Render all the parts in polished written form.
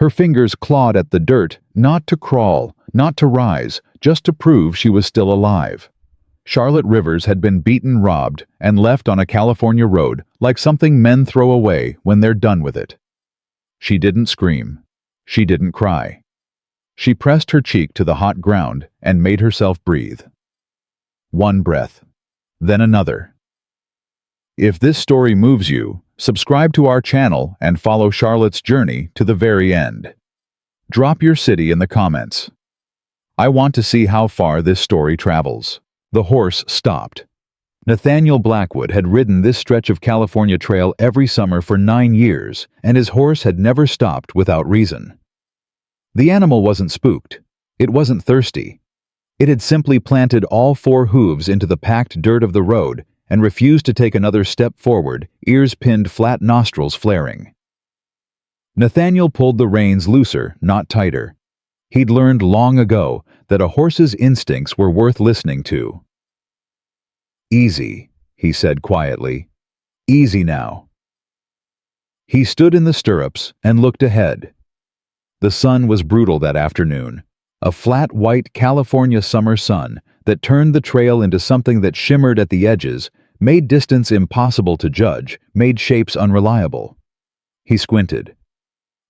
Her fingers clawed at the dirt, not to crawl, not to rise, just to prove she was still alive. Charlotte Rivers had been beaten, robbed, and left on a California road like something men throw away when they're done with it. She didn't scream. She didn't cry. She pressed her cheek to the hot ground and made herself breathe. One breath, then another. If this story moves you, subscribe to our channel and follow Charlotte's journey to the very end. Drop your city in the comments. I want to see how far this story travels. The horse stopped. Nathaniel Blackwood had ridden this stretch of California trail every summer for 9 years, and his horse had never stopped without reason. The animal wasn't spooked. It wasn't thirsty. It had simply planted all 4 hooves into the packed dirt of the road and refused to take another step forward, ears pinned flat, nostrils flaring. Nathaniel pulled the reins looser, not tighter. He'd learned long ago that a horse's instincts were worth listening to. "Easy," he said quietly. "Easy now." He stood in the stirrups and looked ahead. The sun was brutal that afternoon, a flat white California summer sun that turned the trail into something that shimmered at the edges, made distance impossible to judge, made shapes unreliable. He squinted.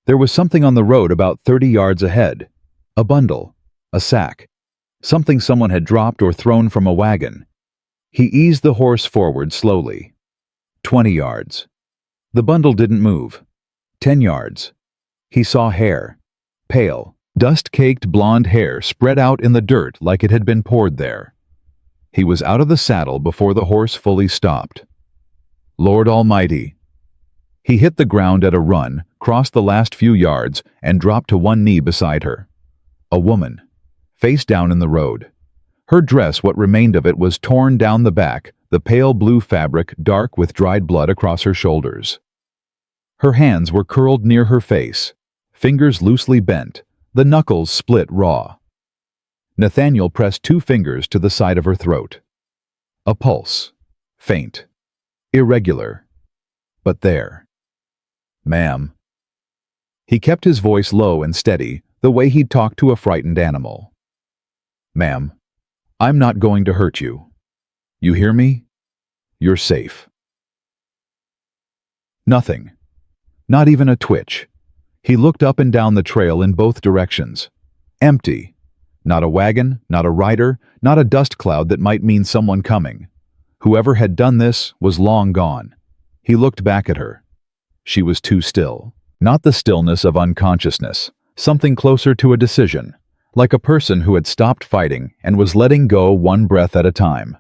There was something on the road about 30 yards ahead. A bundle, a sack, something someone had dropped or thrown from a wagon. He eased the horse forward slowly. 20 yards. The bundle didn't move. 10 yards. He saw hair. Pale, dust-caked blonde hair spread out in the dirt like it had been poured there. He was out of the saddle before the horse fully stopped. Lord Almighty! He hit the ground at a run, crossed the last few yards, and dropped to one knee beside her. A woman, face down in the road. Her dress, what remained of it, was torn down the back, the pale blue fabric dark with dried blood across her shoulders. Her hands were curled near her face, fingers loosely bent, the knuckles split raw. Nathaniel pressed 2 fingers to the side of her throat. A pulse, faint, irregular, but there. "Ma'am." He kept his voice low and steady, the way he'd talk to a frightened animal. "Ma'am, I'm not going to hurt you. You hear me? You're safe." Nothing. Not even a twitch. He looked up and down the trail in both directions. Empty. Not a wagon, not a rider, not a dust cloud that might mean someone coming. Whoever had done this was long gone. He looked back at her. She was too still. Not the stillness of unconsciousness, something closer to a decision, like a person who had stopped fighting and was letting go one breath at a time.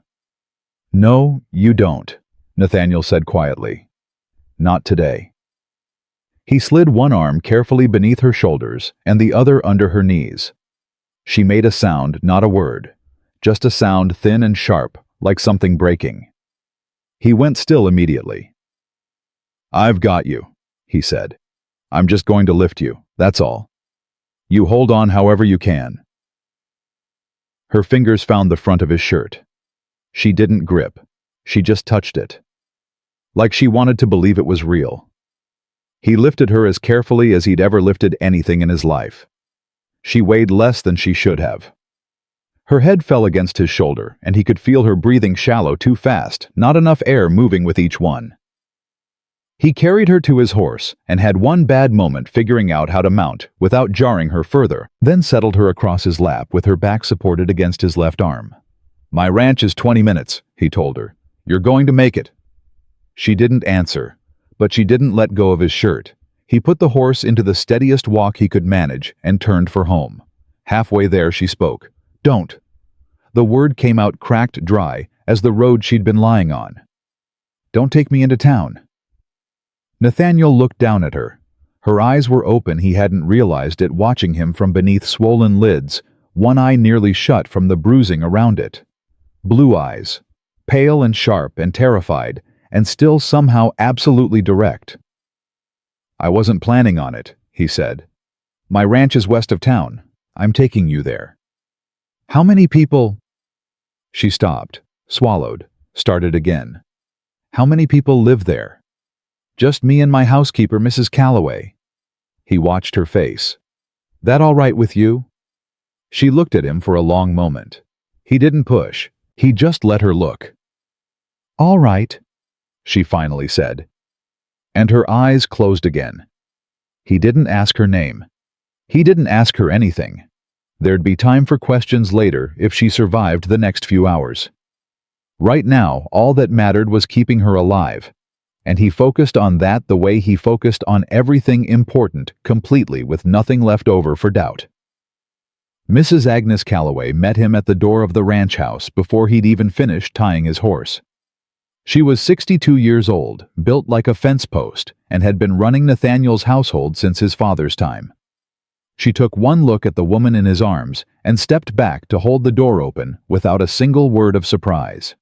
"No, you don't," Nathaniel said quietly. "Not today." He slid one arm carefully beneath her shoulders and the other under her knees. She made a sound, not a word, just a sound thin and sharp, like something breaking. He went still immediately. "I've got you," he said. "I'm just going to lift you, that's all. You hold on however you can." Her fingers found the front of his shirt. She didn't grip. She just touched it. Like she wanted to believe it was real. He lifted her as carefully as he'd ever lifted anything in his life. She weighed less than she should have. Her head fell against his shoulder, and he could feel her breathing shallow too fast, not enough air moving with each one. He carried her to his horse and had one bad moment figuring out how to mount without jarring her further, then settled her across his lap with her back supported against his left arm. "My ranch is 20 minutes, he told her. "You're going to make it." She didn't answer, but she didn't let go of his shirt. He put the horse into the steadiest walk he could manage and turned for home. Halfway there she spoke. "Don't." The word came out cracked dry as the road she'd been lying on. "Don't take me into town." Nathaniel looked down at her. Her eyes were open, he hadn't realized it, watching him from beneath swollen lids, one eye nearly shut from the bruising around it. Blue eyes, pale and sharp and terrified, and still somehow absolutely direct. "I wasn't planning on it," he said. "My ranch is west of town. I'm taking you there." "How many people—" She stopped, swallowed, started again. "How many people live there?" "Just me and my housekeeper, Mrs. Calloway." He watched her face. "That all right with you?" She looked at him for a long moment. He didn't push. He just let her look. "All right," she finally said. And her eyes closed again. He didn't ask her name. He didn't ask her anything. There'd be time for questions later if she survived the next few hours. Right now, all that mattered was keeping her alive, and he focused on that the way he focused on everything important, completely with nothing left over for doubt. Mrs. Agnes Calloway met him at the door of the ranch house before he'd even finished tying his horse. She was 62 years old, built like a fence post, and had been running Nathaniel's household since his father's time. She took one look at the woman in his arms and stepped back to hold the door open without a single word of surprise.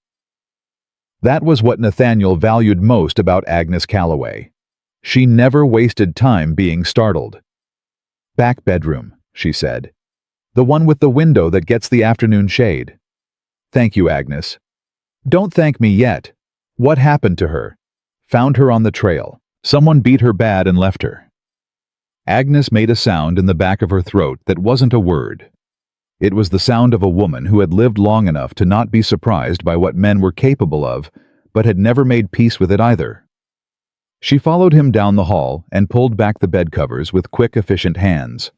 That was what Nathaniel valued most about Agnes Calloway. She never wasted time being startled. "Back bedroom," she said. "The one with the window that gets the afternoon shade." "Thank you, Agnes." "Don't thank me yet. What happened to her?" "Found her on the trail. Someone beat her bad and left her." Agnes made a sound in the back of her throat that wasn't a word. It was the sound of a woman who had lived long enough to not be surprised by what men were capable of, but had never made peace with it either. She followed him down the hall and pulled back the bed covers with quick, efficient hands.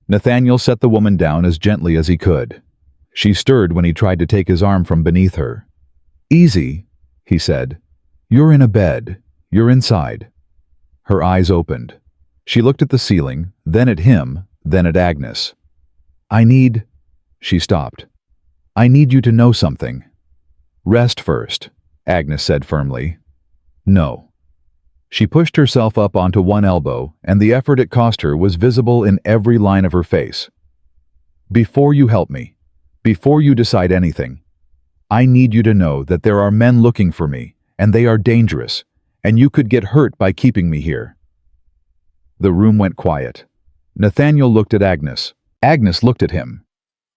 Nathaniel set the woman down as gently as he could. She stirred when he tried to take his arm from beneath her. "Easy," he said. "You're in a bed. You're inside." Her eyes opened. She looked at the ceiling, then at him, then at Agnes. She stopped. "I need you to know something." "Rest first," Agnes said firmly. "No." She pushed herself up onto one elbow, and the effort it cost her was visible in every line of her face. "Before you help me, before you decide anything, I need you to know that there are men looking for me, and they are dangerous, and you could get hurt by keeping me here." The room went quiet. Nathaniel looked at Agnes. Agnes looked at him.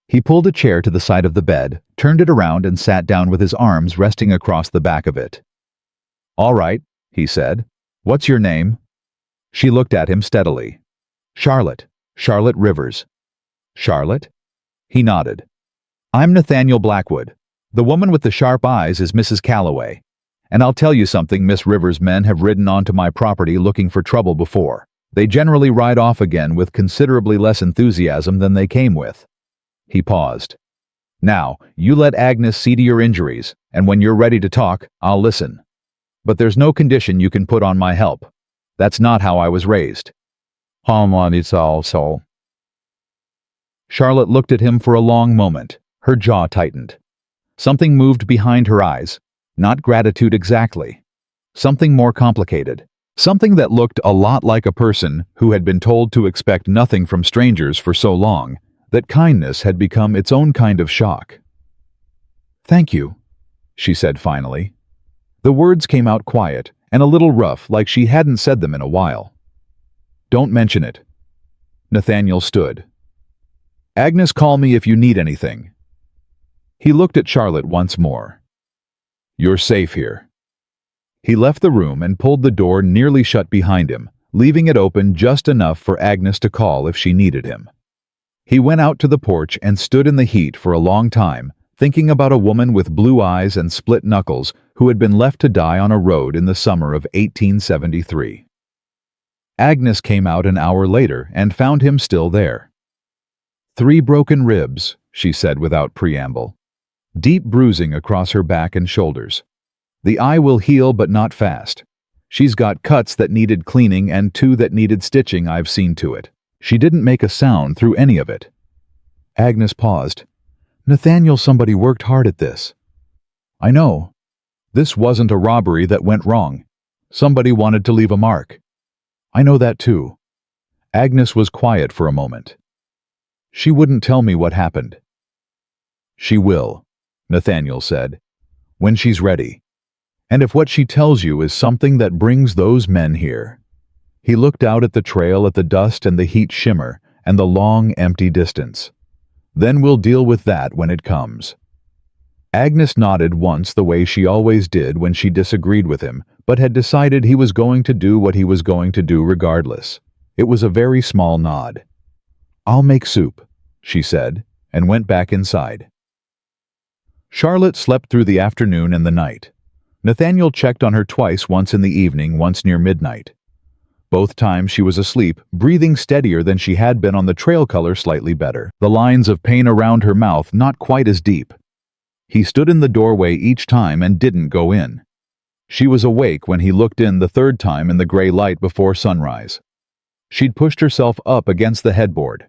He pulled a chair to the side of the bed, turned it around and sat down with his arms resting across the back of it. "All right," he said. "What's your name?" She looked at him steadily. "Charlotte. Charlotte Rivers." "Charlotte?" He nodded. "I'm Nathaniel Blackwood. The woman with the sharp eyes is Mrs. Calloway. And I'll tell you something, Miss Rivers' men have ridden onto my property looking for trouble before. They generally ride off again with considerably less enthusiasm than they came with." He paused. "Now, you let Agnes see to your injuries, and when you're ready to talk, I'll listen. But there's no condition you can put on my help. That's not how I was raised." Charlotte looked at him for a long moment. Her jaw tightened. Something moved behind her eyes. Not gratitude exactly. Something more complicated. Something that looked a lot like a person who had been told to expect nothing from strangers for so long that kindness had become its own kind of shock. "Thank you," she said finally. The words came out quiet and a little rough, like she hadn't said them in a while. "Don't mention it." Nathaniel stood. "Agnes, call me if you need anything." He looked at Charlotte once more. "You're safe here." He left the room and pulled the door nearly shut behind him, leaving it open just enough for Agnes to call if she needed him. He went out to the porch and stood in the heat for a long time, thinking about a woman with blue eyes and split knuckles who had been left to die on a road in the summer of 1873. Agnes came out an hour later and found him still there. "3 broken ribs," she said without preamble. "Deep bruising across her back and shoulders. The eye will heal but not fast. She's got cuts that needed cleaning and 2 that needed stitching. I've seen to it." She didn't make a sound through any of it. Agnes paused. "Nathaniel, somebody worked hard at this." "I know. This wasn't a robbery that went wrong. Somebody wanted to leave a mark." "I know that too." Agnes was quiet for a moment. "She wouldn't tell me what happened." "She will," Nathaniel said, "when she's ready. And if what she tells you is something that brings those men here." He looked out at the trail, at the dust and the heat shimmer, and the long, empty distance. "Then we'll deal with that when it comes." Agnes nodded once the way she always did when she disagreed with him, but had decided he was going to do what he was going to do regardless. It was a very small nod. "I'll make soup," she said, and went back inside. Charlotte slept through the afternoon and the night. Nathaniel checked on her twice, once in the evening, once near midnight. Both times she was asleep, breathing steadier than she had been on the trail, color slightly better. The lines of pain around her mouth not quite as deep. He stood in the doorway each time and didn't go in. She was awake when he looked in the third time in the gray light before sunrise. She'd pushed herself up against the headboard.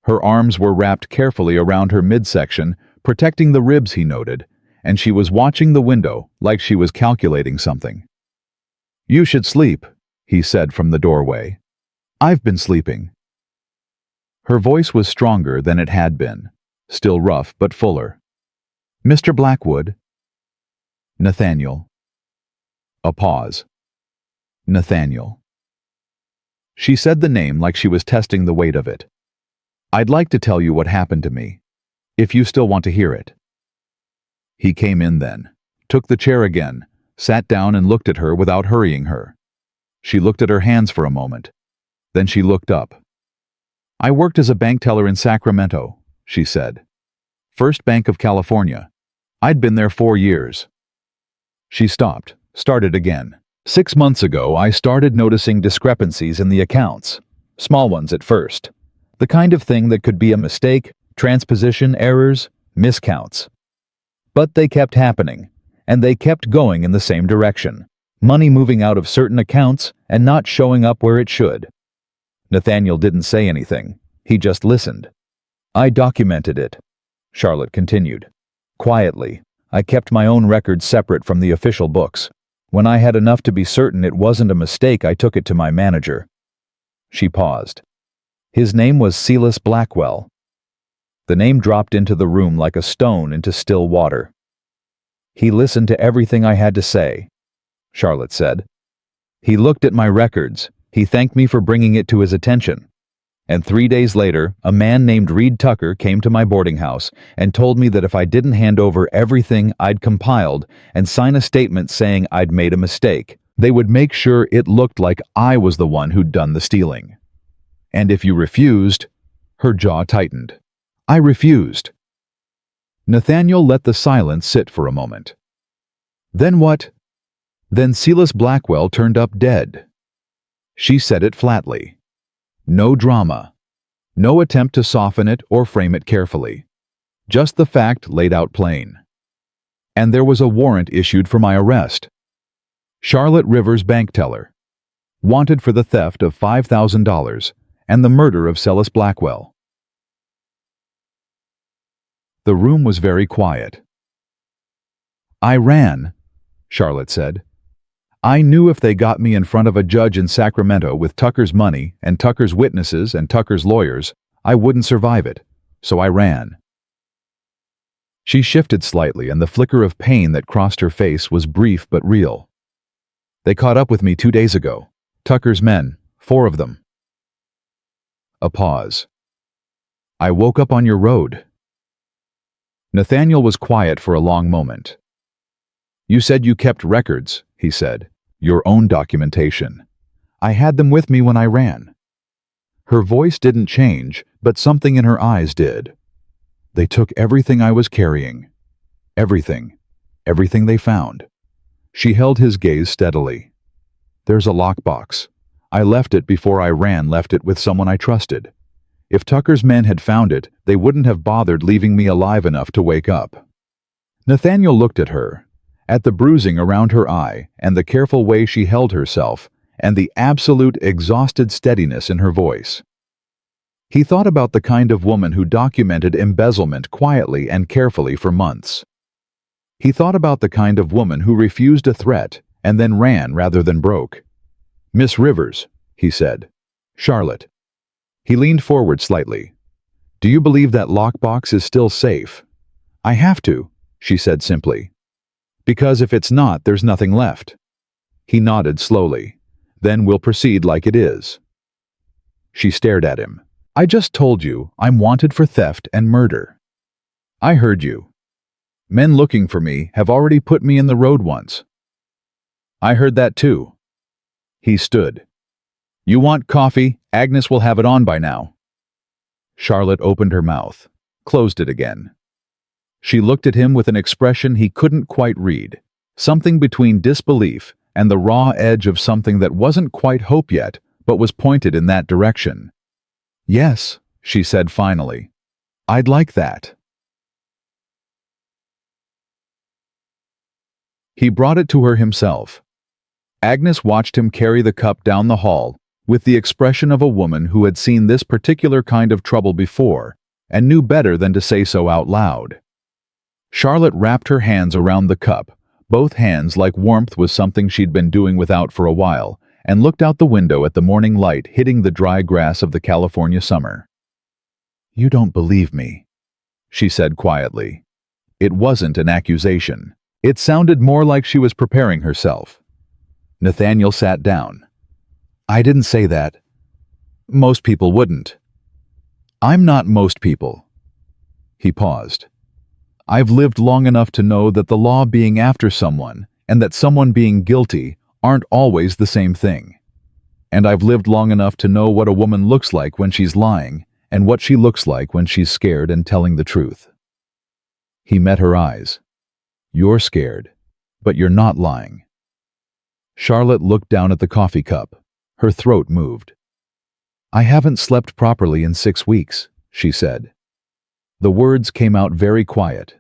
Her arms were wrapped carefully around her midsection, protecting the ribs, he noted, and she was watching the window like she was calculating something. "You should sleep," he said from the doorway. "I've been sleeping." Her voice was stronger than it had been, still rough but fuller. "Mr. Blackwood." "Nathaniel." A pause. "Nathaniel." She said the name like she was testing the weight of it. "I'd like to tell you what happened to me, if you still want to hear it." He came in then, took the chair again, sat down and looked at her without hurrying her. She looked at her hands for a moment. Then she looked up. "I worked as a bank teller in Sacramento," she said. "First Bank of California. I'd been there 4 years." She stopped, started again. "6 months ago, I started noticing discrepancies in the accounts. Small ones at first. The kind of thing that could be a mistake, transposition errors, miscounts. But they kept happening, and they kept going in the same direction. Money moving out of certain accounts and not showing up where it should." Nathaniel didn't say anything. He just listened. "I documented it," Charlotte continued. "Quietly, I kept my own records separate from the official books. When I had enough to be certain it wasn't a mistake, I took it to my manager." She paused. "His name was Silas Blackwell." The name dropped into the room like a stone into still water. "He listened to everything I had to say," Charlotte said. "He looked at my records. He thanked me for bringing it to his attention. And 3 days later, a man named Reed Tucker came to my boarding house and told me that if I didn't hand over everything I'd compiled and sign a statement saying I'd made a mistake, they would make sure it looked like I was the one who'd done the stealing. And if you refused..." Her jaw tightened. "I refused." Nathaniel let the silence sit for a moment. "Then what?" "Then Silas Blackwell turned up dead." She said it flatly. No drama. No attempt to soften it or frame it carefully. Just the fact laid out plain. "And there was a warrant issued for my arrest. Charlotte Rivers, bank teller. Wanted for the theft of $5,000 and the murder of Silas Blackwell." The room was very quiet. "I ran," Charlotte said. "I knew if they got me in front of a judge in Sacramento with Tucker's money and Tucker's witnesses and Tucker's lawyers, I wouldn't survive it, so I ran." She shifted slightly, and the flicker of pain that crossed her face was brief but real. "They caught up with me 2 days ago. Tucker's men, 4 of them." A pause. "I woke up on your road." Nathaniel was quiet for a long moment. "You said you kept records," he said. "Your own documentation. I had them with me when I ran." Her voice didn't change, but something in her eyes did. "They took everything I was carrying. Everything. Everything they found." She held his gaze steadily. "There's a lockbox. I left it before I ran, left it with someone I trusted. If Tucker's men had found it, they wouldn't have bothered leaving me alive enough to wake up." Nathaniel looked at her, at the bruising around her eye and the careful way she held herself and the absolute exhausted steadiness in her voice. He thought about the kind of woman who documented embezzlement quietly and carefully for months. He thought about the kind of woman who refused a threat and then ran rather than broke. "Miss Rivers," he said. "Charlotte." He leaned forward slightly. "Do you believe that lockbox is still safe?" "I have to," she said simply. "Because if it's not, there's nothing left." He nodded slowly. "Then we'll proceed like it is." She stared at him. "I just told you I'm wanted for theft and murder." "I heard you. Men looking for me have already put me in the road once." "I heard that too." He stood. You want coffee? Agnes will have it on by now. Charlotte opened her mouth, closed it again. She looked at him with an expression he couldn't quite read, something between disbelief and the raw edge of something that wasn't quite hope yet, but was pointed in that direction. Yes, she said finally. I'd like that. He brought it to her himself. Agnes watched him carry the cup down the hall with the expression of a woman who had seen this particular kind of trouble before and knew better than to say so out loud. Charlotte wrapped her hands around the cup, both hands like warmth was something she'd been doing without for a while, and looked out the window at the morning light hitting the dry grass of the California summer. You don't believe me, she said quietly. It wasn't an accusation. It sounded more like she was preparing herself. Nathaniel sat down. I didn't say that. Most people wouldn't. I'm not most people. He paused. I've lived long enough to know that the law being after someone and that someone being guilty aren't always the same thing. And I've lived long enough to know what a woman looks like when she's lying and what she looks like when she's scared and telling the truth. He met her eyes. You're scared, but you're not lying. Charlotte looked down at the coffee cup. Her throat moved. I haven't slept properly in 6 weeks, she said. The words came out very quiet.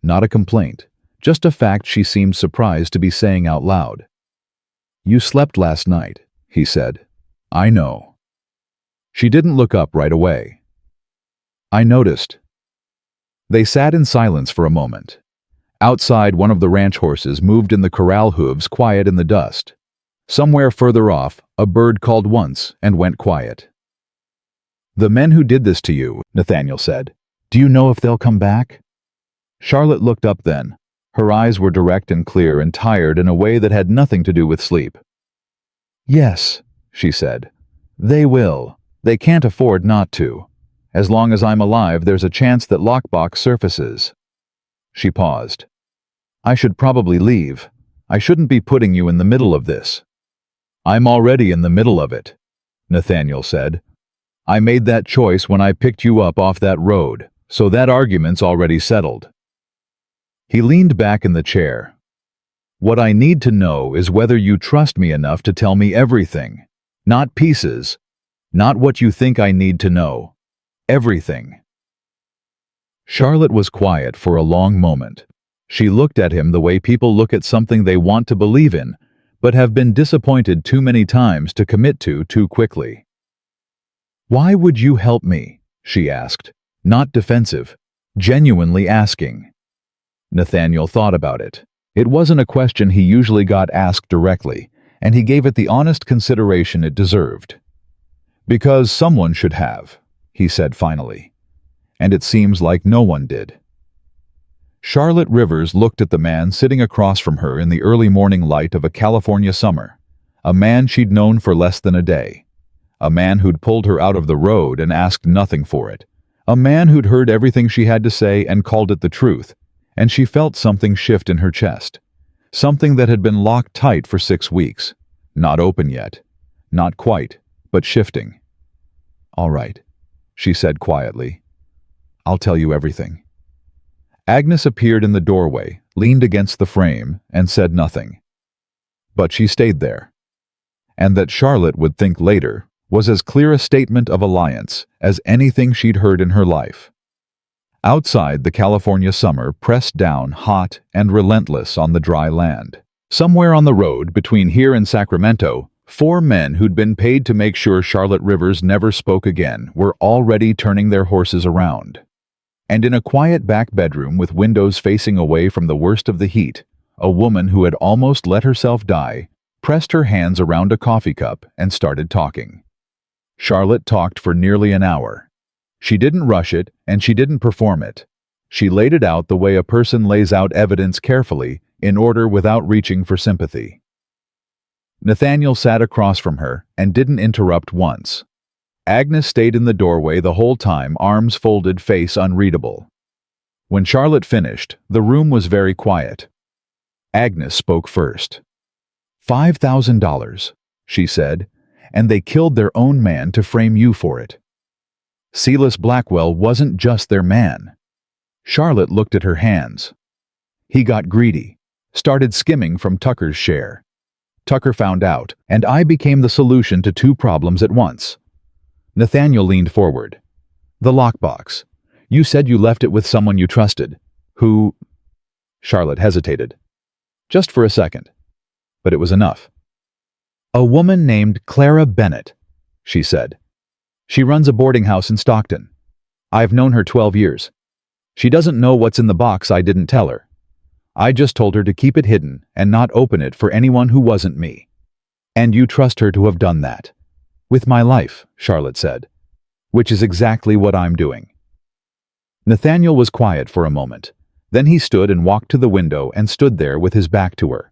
Not a complaint, just a fact she seemed surprised to be saying out loud. You slept last night, he said. I know. She didn't look up right away. I noticed. They sat in silence for a moment. Outside, one of the ranch horses moved in the corral hooves quiet in the dust. Somewhere further off, a bird called once and went quiet. The men who did this to you, Nathaniel said. Do you know if they'll come back? Charlotte looked up then. Her eyes were direct and clear and tired in a way that had nothing to do with sleep. Yes, she said. They will. They can't afford not to. As long as I'm alive, there's a chance that Lockbox surfaces. She paused. I should probably leave. I shouldn't be putting you in the middle of this. I'm already in the middle of it, Nathaniel said. I made that choice when I picked you up off that road, so that argument's already settled. He leaned back in the chair. What I need to know is whether you trust me enough to tell me everything, not pieces, not what you think I need to know. Everything. Charlotte was quiet for a long moment. She looked at him the way people look at something they want to believe in, but have been disappointed too many times to commit to too quickly. Why would you help me? She asked, not defensive, genuinely asking. Nathaniel thought about it. It wasn't a question he usually got asked directly, and he gave it the honest consideration it deserved. Because someone should have, he said finally. And it seems like no one did. Charlotte Rivers looked at the man sitting across from her in the early morning light of a California summer, a man she'd known for less than a day, a man who'd pulled her out of the road and asked nothing for it, a man who'd heard everything she had to say and called it the truth, and she felt something shift in her chest, something that had been locked tight for 6 weeks, not open yet, not quite, but shifting. All right, she said quietly. I'll tell you everything. Agnes appeared in the doorway, leaned against the frame, and said nothing. But she stayed there. And that Charlotte would think later was as clear a statement of alliance as anything she'd heard in her life. Outside, the California summer pressed down hot and relentless on the dry land. Somewhere on the road between here and Sacramento, 4 men who'd been paid to make sure Charlotte Rivers never spoke again were already turning their horses around. And in a quiet back bedroom with windows facing away from the worst of the heat, a woman who had almost let herself die pressed her hands around a coffee cup and started talking. Charlotte talked for nearly an hour. She didn't rush it, and she didn't perform it. She laid it out the way a person lays out evidence carefully, in order without reaching for sympathy. Nathaniel sat across from her and didn't interrupt once. Agnes stayed in the doorway the whole time, arms folded, face unreadable. When Charlotte finished, the room was very quiet. Agnes spoke first. $5,000, she said, and they killed their own man to frame you for it. Silas Blackwell wasn't just their man. Charlotte looked at her hands. He got greedy, started skimming from Tucker's share. Tucker found out, and I became the solution to two problems at once. Nathaniel leaned forward. The lockbox. You said you left it with someone you trusted. Who? Charlotte hesitated. Just for a second. But it was enough. A woman named Clara Bennett, she said. She runs a boarding house in Stockton. I've known her 12 years. She doesn't know what's in the box. I didn't tell her. I just told her to keep it hidden and not open it for anyone who wasn't me. And you trust her to have done that. With my life, Charlotte said. Which is exactly what I'm doing. Nathaniel was quiet for a moment. Then he stood and walked to the window and stood there with his back to her.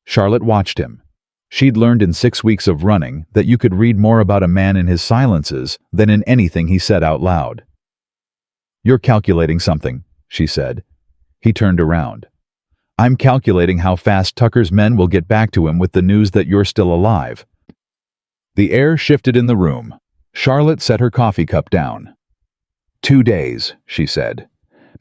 Charlotte watched him. She'd learned in 6 weeks of running that you could read more about a man in his silences than in anything he said out loud. You're calculating something, she said. He turned around. I'm calculating how fast Tucker's men will get back to him with the news that you're still alive. The air shifted in the room. Charlotte set her coffee cup down. 2 days, she said.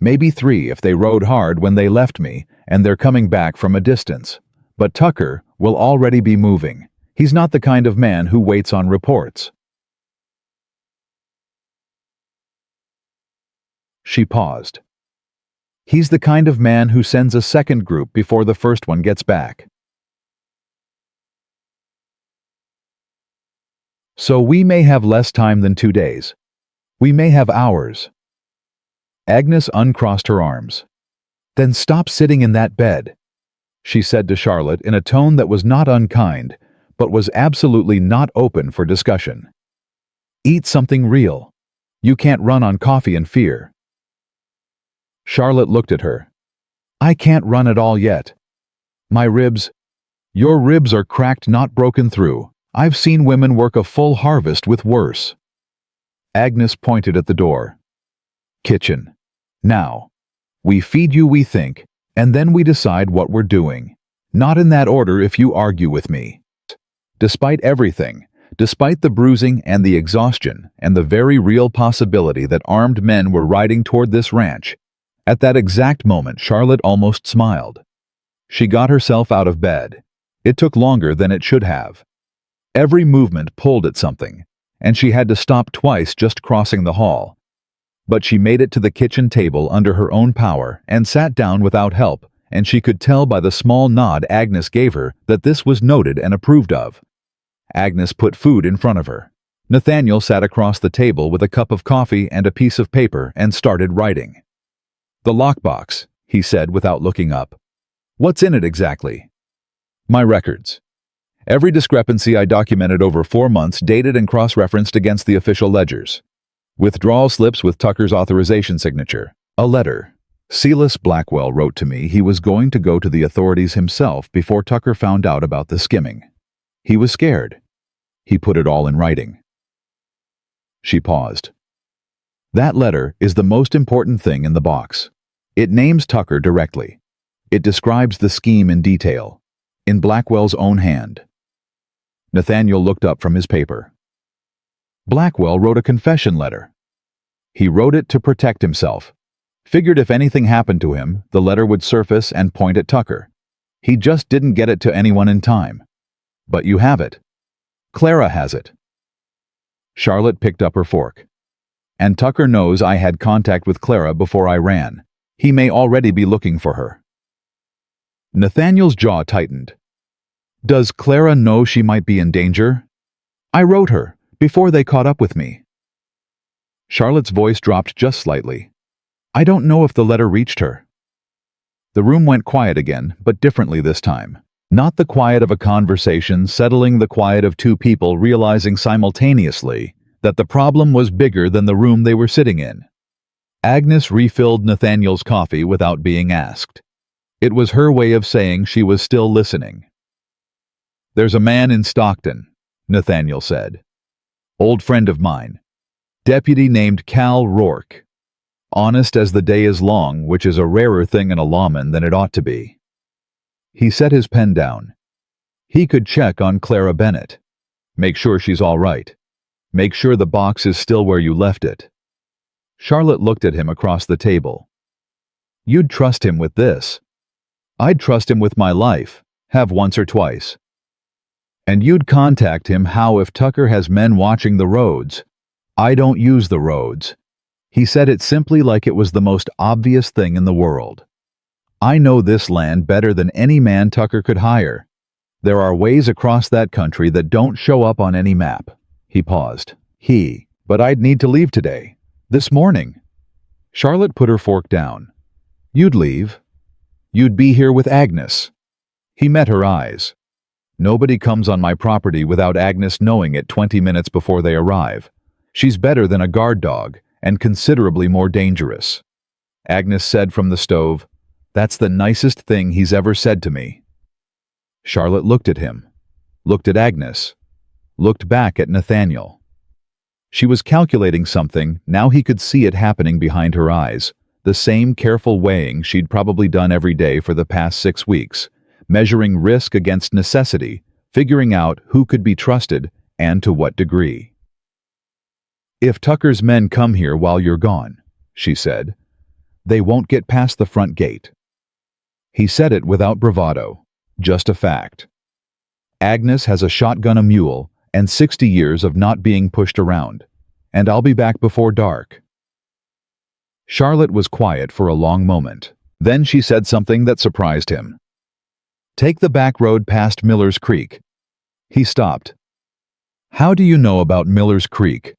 Maybe 3 if they rode hard when they left me, and they're coming back from a distance. But Tucker will already be moving. He's not the kind of man who waits on reports. She paused. He's the kind of man who sends a second group before the first one gets back. So we may have less time than 2 days. We may have hours. Agnes uncrossed her arms. Then stop sitting in that bed, she said to Charlotte in a tone that was not unkind, but was absolutely not open for discussion. Eat something real. You can't run on coffee and fear. Charlotte looked at her. I can't run at all yet. My ribs. Your ribs are cracked, not broken through. I've seen women work a full harvest with worse. Agnes pointed at the door. Kitchen. Now. We feed you, we think, and then we decide what we're doing. Not in that order if you argue with me. Despite everything, despite the bruising and the exhaustion and the very real possibility that armed men were riding toward this ranch, at that exact moment Charlotte almost smiled. She got herself out of bed. It took longer than it should have. Every movement pulled at something, and she had to stop twice just crossing the hall. But she made it to the kitchen table under her own power and sat down without help, and she could tell by the small nod Agnes gave her that this was noted and approved of. Agnes put food in front of her. Nathaniel sat across the table with a cup of coffee and a piece of paper and started writing. The lockbox, he said without looking up. What's in it exactly? My records. Every discrepancy I documented over 4 months, dated and cross-referenced against the official ledgers. Withdrawal slips with Tucker's authorization signature. A letter. Silas Blackwell wrote to me he was going to go to the authorities himself before Tucker found out about the skimming. He was scared. He put it all in writing. She paused. That letter is the most important thing in the box. It names Tucker directly. It describes the scheme in detail, in Blackwell's own hand. Nathaniel looked up from his paper. Blackwell wrote a confession letter. He wrote it to protect himself. Figured if anything happened to him, the letter would surface and point at Tucker. He just didn't get it to anyone in time. But you have it. Clara has it. Charlotte picked up her fork. And Tucker knows I had contact with Clara before I ran. He may already be looking for her. Nathaniel's jaw tightened. Does Clara know she might be in danger? I wrote her, before they caught up with me. Charlotte's voice dropped just slightly. I don't know if the letter reached her. The room went quiet again, but differently this time. Not the quiet of a conversation settling the quiet of two people realizing simultaneously that the problem was bigger than the room they were sitting in. Agnes refilled Nathaniel's coffee without being asked. It was her way of saying she was still listening. There's a man in Stockton, Nathaniel said. Old friend of mine. Deputy named Cal Rourke. Honest as the day is long, which is a rarer thing in a lawman than it ought to be. He set his pen down. He could check on Clara Bennett. Make sure she's all right. Make sure the box is still where you left it." Charlotte looked at him across the table. "You'd trust him with this." "I'd trust him with my life, have once or twice." "And you'd contact him how if Tucker has men watching the roads." "I don't use the roads." He said it simply like it was the most obvious thing in the world. "I know this land better than any man Tucker could hire. There are ways across that country that don't show up on any map." He paused. "But I'd need to leave today. This morning." Charlotte put her fork down. "You'd leave. You'd be here with Agnes." He met her eyes. "Nobody comes on my property without Agnes knowing it 20 minutes before they arrive. She's better than a guard dog, and considerably more dangerous." Agnes said from the stove, "That's the nicest thing he's ever said to me." Charlotte looked at him, looked at Agnes, looked back at Nathaniel. She was calculating something, now he could see it happening behind her eyes, the same careful weighing she'd probably done every day for the past 6 weeks, measuring risk against necessity, figuring out who could be trusted and to what degree. "If Tucker's men come here while you're gone," she said, "they won't get past the front gate." He said it without bravado, just a fact. "Agnes has a shotgun, a mule, and 60 years of not being pushed around, and I'll be back before dark." Charlotte was quiet for a long moment. Then she said something that surprised him. "Take the back road past Miller's Creek." He stopped. "How do you know about Miller's Creek?"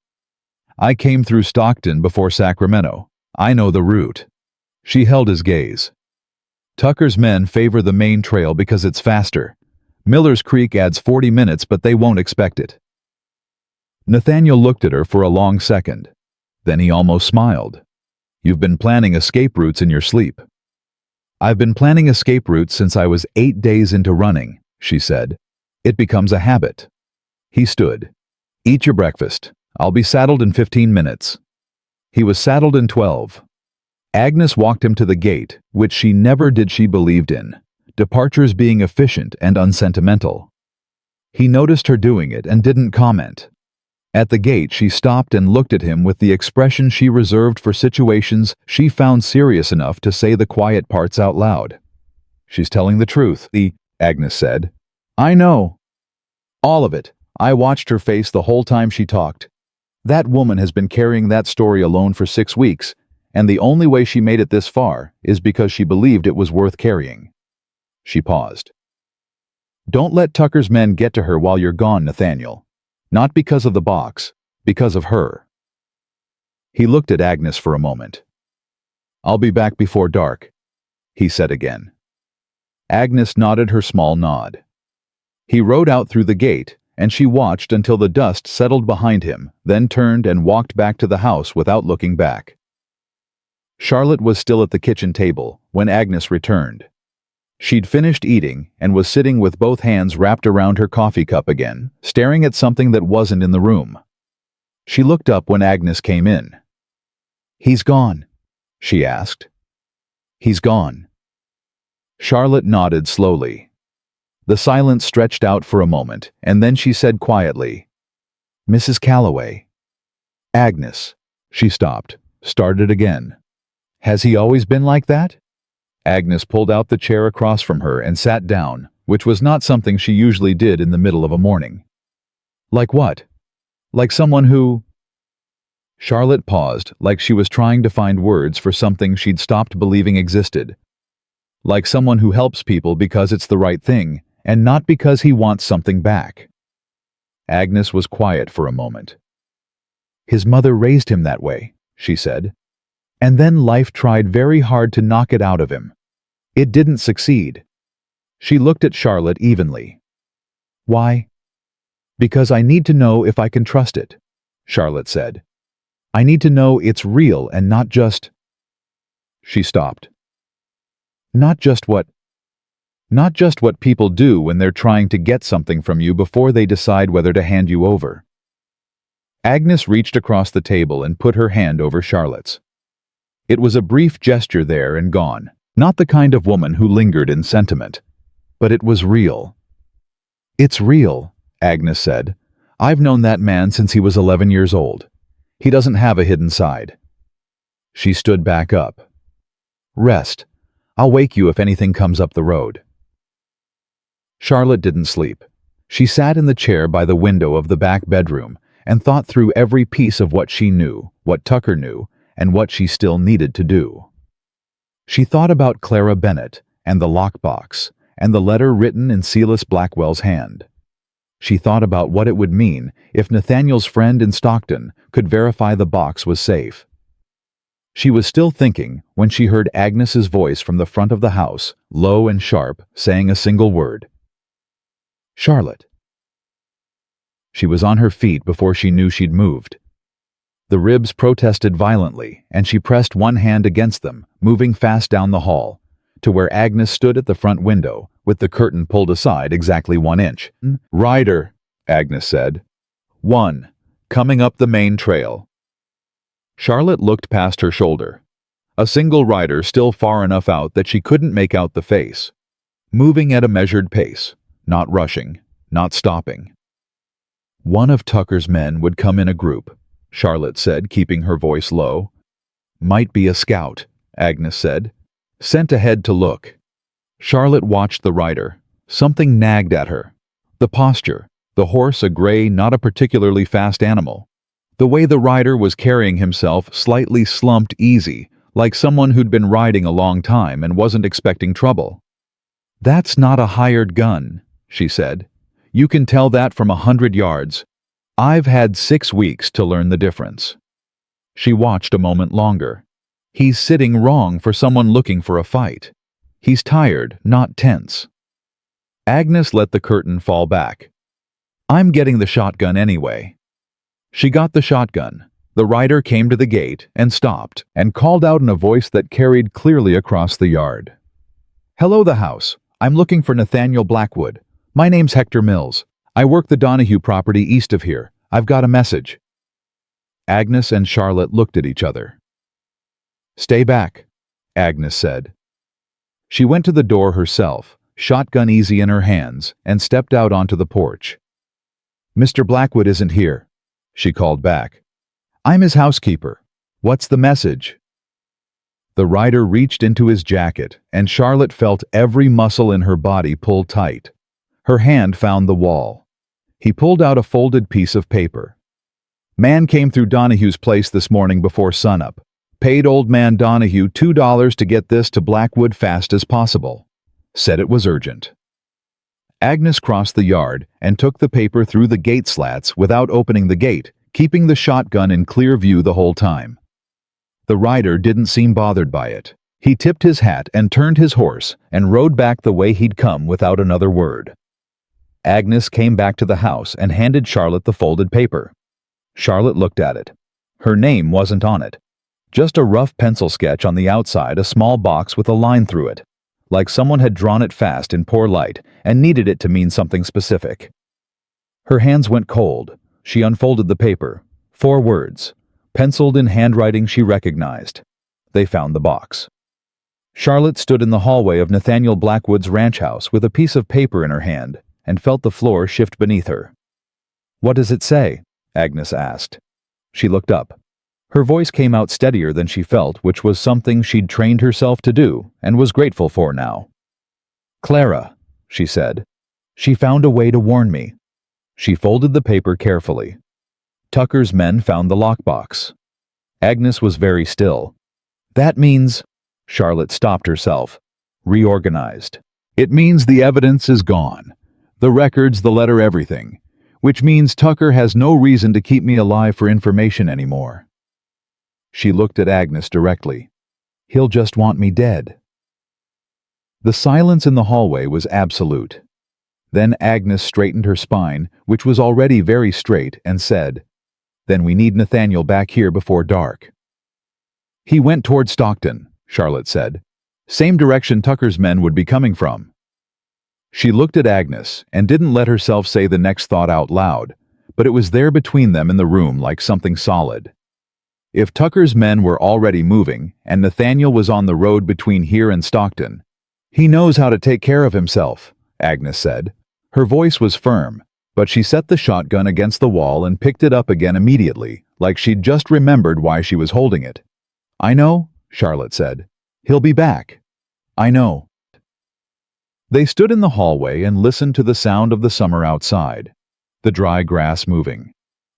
"I came through Stockton before Sacramento. I know the route." She held his gaze. "Tucker's men favor the main trail because it's faster. Miller's Creek adds 40 minutes, but they won't expect it." Nathaniel looked at her for a long second. Then he almost smiled. "You've been planning escape routes in your sleep." "I've been planning escape routes since I was 8 days into running," she said. "It becomes a habit." He stood. "Eat your breakfast. I'll be saddled in 15 minutes." He was saddled in 12. Agnes walked him to the gate, which she never did she believed in, departures being efficient and unsentimental. He noticed her doing it and didn't comment. At the gate she stopped and looked at him with the expression she reserved for situations she found serious enough to say the quiet parts out loud. "She's telling the truth," Agnes said. "I know. All of it. I watched her face the whole time she talked. That woman has been carrying that story alone for 6 weeks, and the only way she made it this far is because she believed it was worth carrying." She paused. "Don't let Tucker's men get to her while you're gone, Nathaniel. Not because of the box, because of her." He looked at Agnes for a moment. "I'll be back before dark," he said again. Agnes nodded her small nod. He rode out through the gate, and she watched until the dust settled behind him, then turned and walked back to the house without looking back. Charlotte was still at the kitchen table when Agnes returned. She'd finished eating and was sitting with both hands wrapped around her coffee cup again, staring at something that wasn't in the room. She looked up when Agnes came in. "He's gone?" she asked. "He's gone." Charlotte nodded slowly. The silence stretched out for a moment, and then she said quietly, "Mrs. Calloway." "Agnes." She stopped, started again. "Has he always been like that?" Agnes pulled out the chair across from her and sat down, which was not something she usually did in the middle of a morning. "Like what? Like someone who—" Charlotte paused, like she was trying to find words for something she'd stopped believing existed. "Like someone who helps people because it's the right thing, and not because he wants something back." Agnes was quiet for a moment. "His mother raised him that way," she said. "And then life tried very hard to knock it out of him. It didn't succeed." She looked at Charlotte evenly. "Why?" "Because I need to know if I can trust it," Charlotte said. "I need to know it's real and not just—" She stopped. Not just what people do when they're trying to get something from you before they decide whether to hand you over." Agnes reached across the table and put her hand over Charlotte's. It was a brief gesture there and gone, not the kind of woman who lingered in sentiment. But it was real. "It's real," Agnes said. I've known that man since he was 11 years old. He doesn't have a hidden side." She stood back up. "Rest. I'll wake you if anything comes up the road." Charlotte didn't sleep. She sat in the chair by the window of the back bedroom and thought through every piece of what she knew, what Tucker knew, and what she still needed to do. She thought about Clara Bennett and the lockbox and the letter written in Silas Blackwell's hand. She thought about what it would mean if Nathaniel's friend in Stockton could verify the box was safe. She was still thinking when she heard Agnes's voice from the front of the house, low and sharp, saying a single word. "Charlotte." She was on her feet before she knew she'd moved. The ribs protested violently, and she pressed one hand against them, moving fast down the hall, to where Agnes stood at the front window, with the curtain pulled aside exactly 1 inch. "Rider," Agnes said. "One, coming up the main trail." Charlotte looked past her shoulder. A single rider still far enough out that she couldn't make out the face. Moving at a measured pace, not rushing, not stopping. "One of Tucker's men would come in a group," Charlotte said, keeping her voice low. "Might be a scout," Agnes said. "Sent ahead to look." Charlotte watched the rider. Something nagged at her. The posture, the horse a gray, not a particularly fast animal. The way the rider was carrying himself slightly slumped easy, like someone who'd been riding a long time and wasn't expecting trouble. "That's not a hired gun," she said. "You can tell that from 100 yards. I've had 6 weeks to learn the difference." She watched a moment longer. He's sitting wrong for someone looking for a fight. He's tired, not tense. Agnes let the curtain fall back. "I'm getting the shotgun anyway." She got the shotgun. The rider came to the gate and stopped and called out in a voice that carried clearly across the yard. "Hello, the house. I'm looking for Nathaniel Blackwood. My name's Hector Mills. I work the Donahue property east of here. I've got a message." Agnes and Charlotte looked at each other. "Stay back," Agnes said. She went to the door herself, shotgun easy in her hands, and stepped out onto the porch. "Mr. Blackwood isn't here," she called back. "I'm his housekeeper. What's the message?" The rider reached into his jacket, and Charlotte felt every muscle in her body pull tight. Her hand found the wall. He pulled out a folded piece of paper. "Man came through Donahue's place this morning before sunup. Paid old man Donahue $2 to get this to Blackwood fast as possible. Said it was urgent." Agnes crossed the yard and took the paper through the gate slats without opening the gate, keeping the shotgun in clear view the whole time. The rider didn't seem bothered by it. He tipped his hat and turned his horse and rode back the way he'd come without another word. Agnes came back to the house and handed Charlotte the folded paper. Charlotte looked at it. Her name wasn't on it. Just a rough pencil sketch on the outside, a small box with a line through it, like someone had drawn it fast in poor light and needed it to mean something specific. Her hands went cold. She unfolded the paper. 4 words, penciled in handwriting she recognized. They found the box. Charlotte stood in the hallway of Nathaniel Blackwood's ranch house with a piece of paper in her hand and felt the floor shift beneath her. "What does it say?" Agnes asked. She looked up. Her voice came out steadier than she felt, which was something she'd trained herself to do and was grateful for now. "Clara," she said. "She found a way to warn me." She folded the paper carefully. "Tucker's men found the lockbox." Agnes was very still. "That means—" Charlotte stopped herself. "Reorganized. It means the evidence is gone. The records, the letter, everything. Which means Tucker has no reason to keep me alive for information anymore." She looked at Agnes directly. "He'll just want me dead." The silence in the hallway was absolute. Then Agnes straightened her spine, which was already very straight, and said, "Then we need Nathaniel back here before dark." "He went toward Stockton," Charlotte said. "Same direction Tucker's men would be coming from." She looked at Agnes and didn't let herself say the next thought out loud, but it was there between them in the room like something solid. If Tucker's men were already moving, and Nathaniel was on the road between here and Stockton, "He knows how to take care of himself," Agnes said. Her voice was firm. But she set the shotgun against the wall and picked it up again immediately, like she'd just remembered why she was holding it. "I know," Charlotte said. "He'll be back. I know." They stood in the hallway and listened to the sound of the summer outside, the dry grass moving,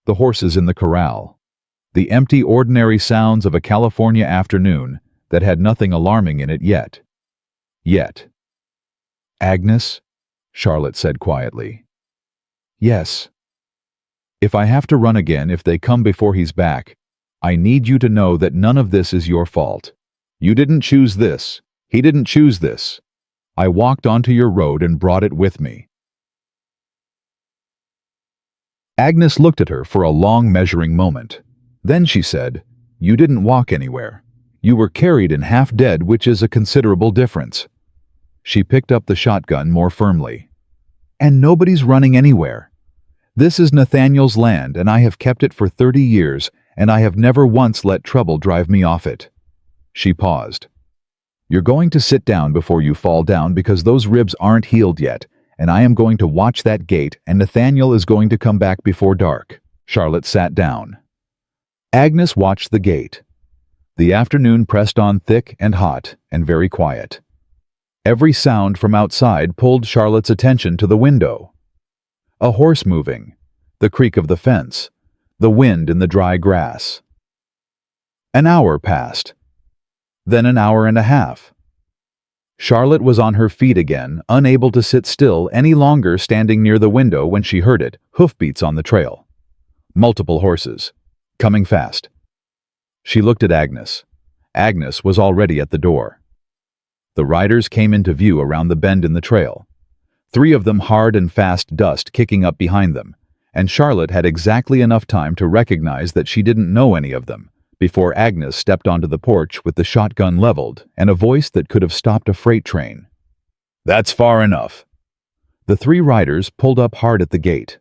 the horses in the corral, the empty, ordinary sounds of a California afternoon that had nothing alarming in it yet. "Agnes?" Charlotte said quietly. "Yes. If I have to run again if they come before he's back, I need you to know that none of this is your fault. You didn't choose this. He didn't choose this. I walked onto your road and brought it with me." Agnes looked at her for a long measuring moment. Then she said, "You didn't walk anywhere. You were carried in half dead, which is a considerable difference." She picked up the shotgun more firmly. "And nobody's running anywhere. This is Nathaniel's land, and I have kept it for 30 years, and I have never once let trouble drive me off it." She paused. "You're going to sit down before you fall down because those ribs aren't healed yet, and I am going to watch that gate, and Nathaniel is going to come back before dark." Charlotte sat down. Agnes watched the gate. The afternoon pressed on thick and hot and very quiet. Every sound from outside pulled Charlotte's attention to the window. A horse moving, the creak of the fence, the wind in the dry grass. An hour passed. Then an hour and a half. Charlotte was on her feet again, unable to sit still any longer, standing near the window when she heard it, hoofbeats on the trail. Multiple horses, coming fast. She looked at Agnes. Agnes was already at the door. The riders came into view around the bend in the trail. 3 of them hard and fast, dust kicking up behind them, and Charlotte had exactly enough time to recognize that she didn't know any of them before Agnes stepped onto the porch with the shotgun leveled and a voice that could have stopped a freight train. "That's far enough." The 3 riders pulled up hard at the gate.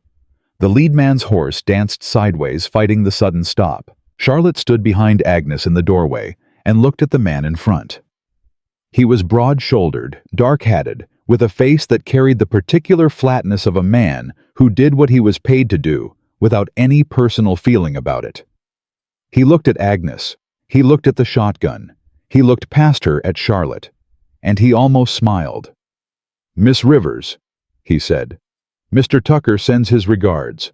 The lead man's horse danced sideways, fighting the sudden stop. Charlotte stood behind Agnes in the doorway and looked at the man in front. He was broad-shouldered, dark-hatted, with a face that carried the particular flatness of a man who did what he was paid to do without any personal feeling about it. He looked at Agnes. He looked at the shotgun. He looked past her at Charlotte. And he almost smiled. "Miss Rivers," he said. "Mr. Tucker sends his regards."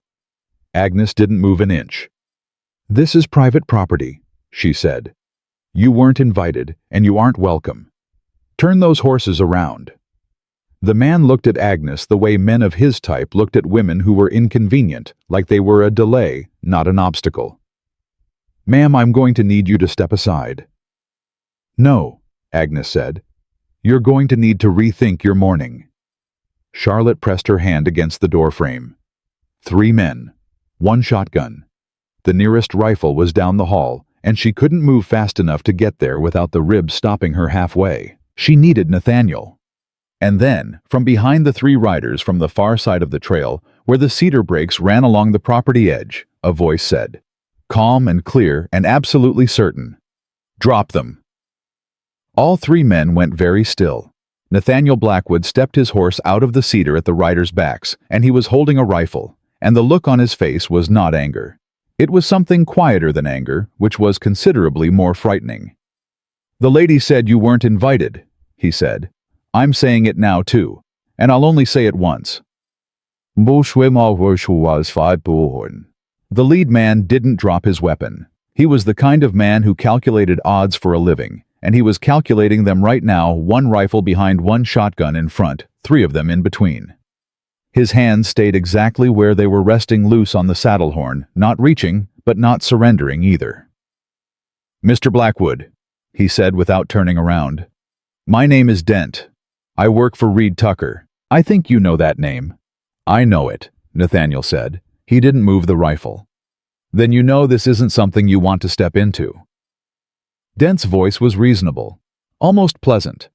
Agnes didn't move an inch. "This is private property," she said. "You weren't invited, and you aren't welcome. Turn those horses around." The man looked at Agnes the way men of his type looked at women who were inconvenient, like they were a delay, not an obstacle. "Ma'am, I'm going to need you to step aside." "No," Agnes said. "You're going to need to rethink your morning." Charlotte pressed her hand against the doorframe. 3 men. 1 shotgun. The nearest rifle was down the hall, and she couldn't move fast enough to get there without the ribs stopping her halfway. She needed Nathaniel. And then, from behind the 3 riders from the far side of the trail, where the cedar brakes ran along the property edge, a voice said, calm and clear and absolutely certain, "Drop them." All 3 men went very still. Nathaniel Blackwood stepped his horse out of the cedar at the riders' backs, and he was holding a rifle, and the look on his face was not anger. It was something quieter than anger, which was considerably more frightening. "The lady said you weren't invited," he said. "I'm saying it now too, and I'll only say it once." The lead man didn't drop his weapon. He was the kind of man who calculated odds for a living, and he was calculating them right now, 1 rifle behind 1 shotgun in front, 3 of them in between. His hands stayed exactly where they were, resting loose on the saddle horn, not reaching, but not surrendering either. "Mr. Blackwood," he said without turning around. "My name is Dent. I work for Reed Tucker. I think you know that name." "I know it," Nathaniel said. He didn't move the rifle. "Then you know this isn't something you want to step into." Dent's voice was reasonable, almost pleasant.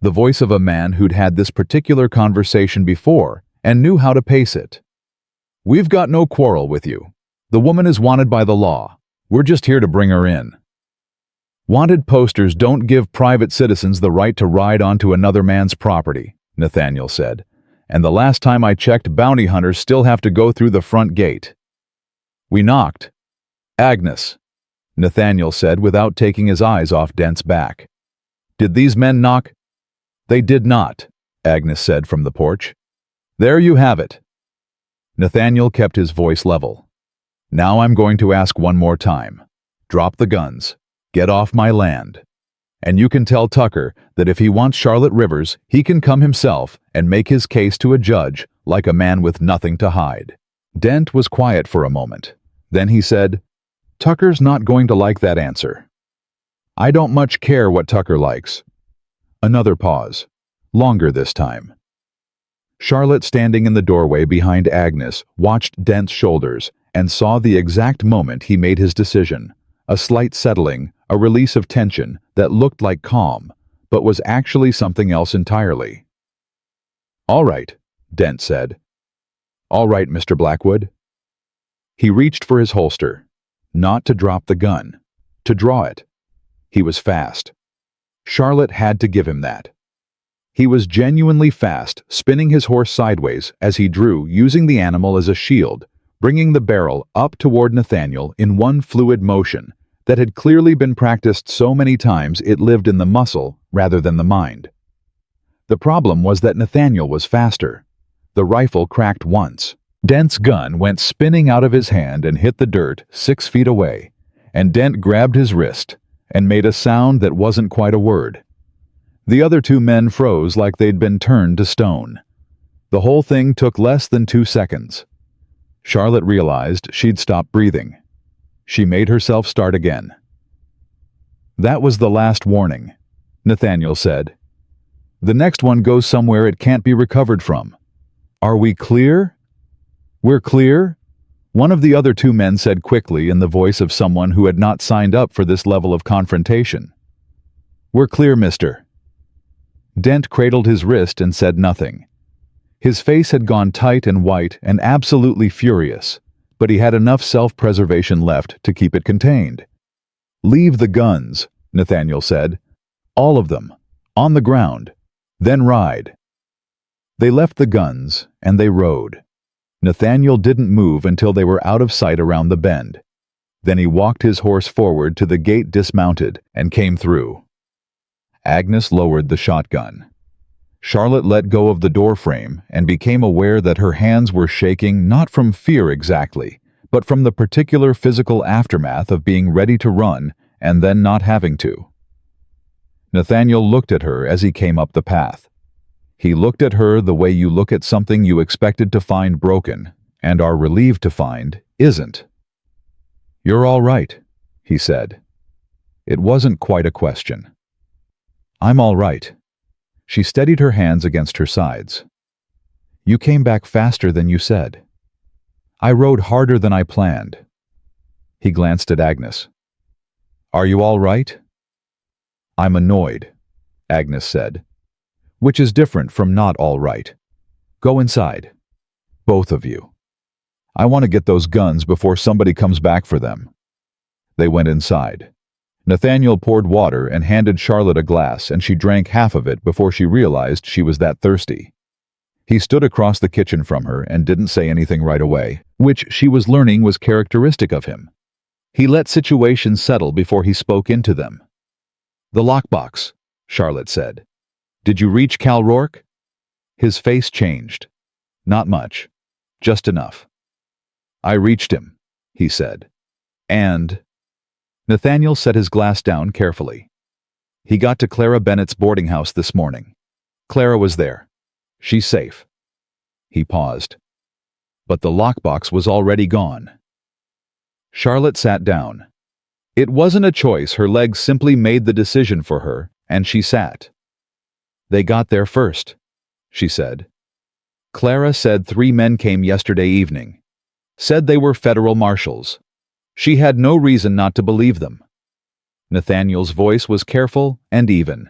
The voice of a man who'd had this particular conversation before and knew how to pace it. "We've got no quarrel with you. The woman is wanted by the law. We're just here to bring her in." "Wanted posters don't give private citizens the right to ride onto another man's property," Nathaniel said. and the last time I checked, bounty hunters still have to go through the front gate. We knocked. Agnes, Nathaniel said without taking his eyes off Dent's back. Did these men knock? They did not, Agnes said from the porch. There you have it. Nathaniel kept his voice level. Now I'm going to ask one more time. Drop the guns. Get off my land. And you can tell Tucker that if he wants Charlotte Rivers, he can come himself and make his case to a judge like a man with nothing to hide. Dent was quiet for a moment. Then he said, Tucker's not going to like that answer. I don't much care what Tucker likes. Another pause. Longer this time. Charlotte, standing in the doorway behind Agnes, watched Dent's shoulders and saw the exact moment he made his decision. A slight settling, a release of tension that looked like calm, but was actually something else entirely. All right, Dent said. All right, Mr. Blackwood. He reached for his holster, not to drop the gun, to draw it. He was fast. Charlotte had to give him that. He was genuinely fast, spinning his horse sideways as he drew, using the animal as a shield, bringing the barrel up toward Nathaniel in one fluid motion that had clearly been practiced so many times it lived in the muscle rather than the mind. The problem was that Nathaniel was faster. The rifle cracked once. Dent's gun went spinning out of his hand and hit the dirt 6 feet away, and Dent grabbed his wrist and made a sound that wasn't quite a word. The other two men froze like they'd been turned to stone. The whole thing took less than 2 seconds. Charlotte realized she'd stopped breathing. She made herself start again. That was the last warning, Nathaniel said. The next one goes somewhere it can't be recovered from. Are we clear? We're clear? One of the other two men said quickly in the voice of someone who had not signed up for this level of confrontation. We're clear, mister. Dent cradled his wrist and said nothing. His face had gone tight and white and absolutely furious, but he had enough self-preservation left to keep it contained. Leave the guns, Nathaniel said. All of them. On the ground. Then ride. They left the guns, and they rode. Nathaniel didn't move until they were out of sight around the bend. Then he walked his horse forward to the gate, dismounted, and came through. Agnes lowered the shotgun. Charlotte let go of the doorframe and became aware that her hands were shaking not from fear exactly, but from the particular physical aftermath of being ready to run and then not having to. Nathaniel looked at her as he came up the path. He looked at her the way you look at something you expected to find broken and are relieved to find isn't. You're all right, he said. It wasn't quite a question. I'm all right. She steadied her hands against her sides. You came back faster than you said. I rode harder than I planned. He glanced at Agnes. Are you all right? I'm annoyed, Agnes said, which is different from not all right. Go inside. Both of you. I want to get those guns before somebody comes back for them. They went inside. Nathaniel poured water and handed Charlotte a glass, and she drank half of it before she realized she was that thirsty. He stood across the kitchen from her and didn't say anything right away, which she was learning was characteristic of him. He let situations settle before he spoke into them. The lockbox, Charlotte said. Did you reach Cal Rourke? His face changed. Not much. Just enough. I reached him, he said. And... Nathaniel set his glass down carefully. He got to Clara Bennett's boarding house this morning. Clara was there. She's safe. He paused. But the lockbox was already gone. Charlotte sat down. It wasn't a choice, her legs simply made the decision for her, and she sat. They got there first, she said. Clara said 3 men came yesterday evening. Said they were federal marshals. She had no reason not to believe them. Nathaniel's voice was careful and even.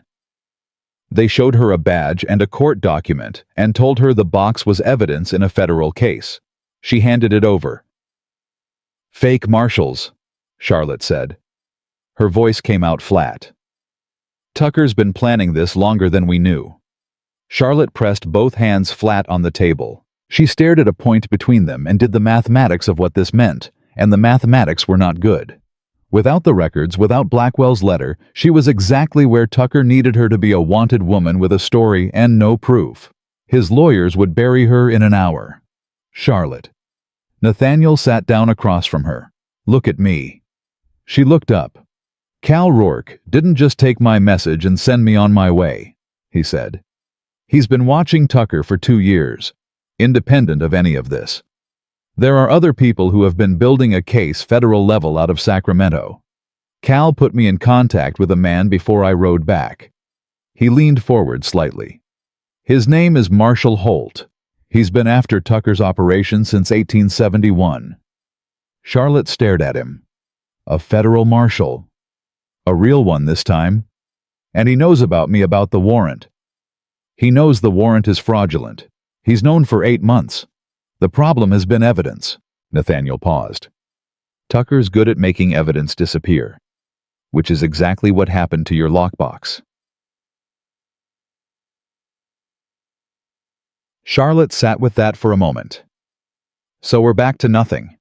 They showed her a badge and a court document and told her the box was evidence in a federal case. She handed it over. Fake marshals, Charlotte said. Her voice came out flat. Tucker's been planning this longer than we knew. Charlotte pressed both hands flat on the table. She stared at a point between them and did the mathematics of what this meant, and the mathematics were not good. Without the records, without Blackwell's letter, she was exactly where Tucker needed her to be, a wanted woman with a story and no proof. His lawyers would bury her in an hour. Charlotte. Nathaniel sat down across from her. Look at me. She looked up. Cal Rourke didn't just take my message and send me on my way, he said. He's been watching Tucker for 2 years, independent of any of this. There are other people who have been building a case federal level out of Sacramento. Cal put me in contact with a man before I rode back. He leaned forward slightly. His name is Marshall Holt. He's been after Tucker's operation since 1871. Charlotte stared at him. A federal marshal. A real one this time. And he knows about me, about the warrant. He knows the warrant is fraudulent. He's known for 8 months. The problem has been evidence. Nathaniel paused. Tucker's good at making evidence disappear, which is exactly what happened to your lockbox. Charlotte sat with that for a moment. So we're back to nothing.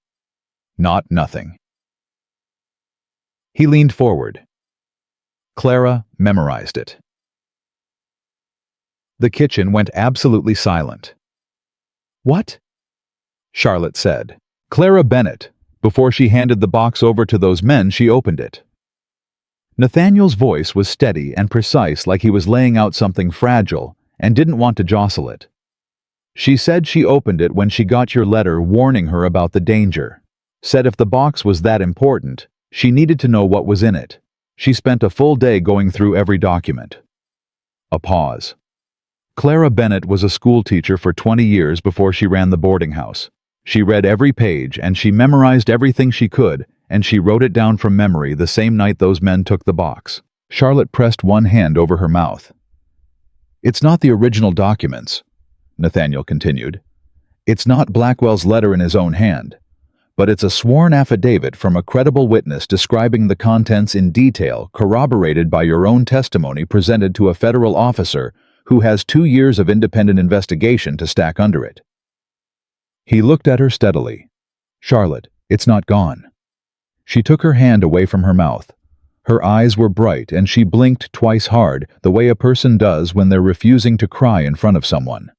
Not nothing. He leaned forward. Clara memorized it. The kitchen went absolutely silent. What? Charlotte said. Clara Bennett. Before she handed the box over to those men, she opened it. Nathaniel's voice was steady and precise, like he was laying out something fragile and didn't want to jostle it. She said she opened it when she got your letter warning her about the danger. Said if the box was that important, she needed to know what was in it. She spent a full day going through every document. A pause. Clara Bennett was a school teacher for 20 years before she ran the boarding house. She read every page and she memorized everything she could, and she wrote it down from memory the same night those men took the box. Charlotte pressed one hand over her mouth. It's not the original documents, Nathaniel continued. It's not Blackwell's letter in his own hand, but it's a sworn affidavit from a credible witness describing the contents in detail, corroborated by your own testimony presented to a federal officer who has 2 years of independent investigation to stack under it. He looked at her steadily. Charlotte, it's not gone. She took her hand away from her mouth. Her eyes were bright and she blinked twice hard, the way a person does when they're refusing to cry in front of someone.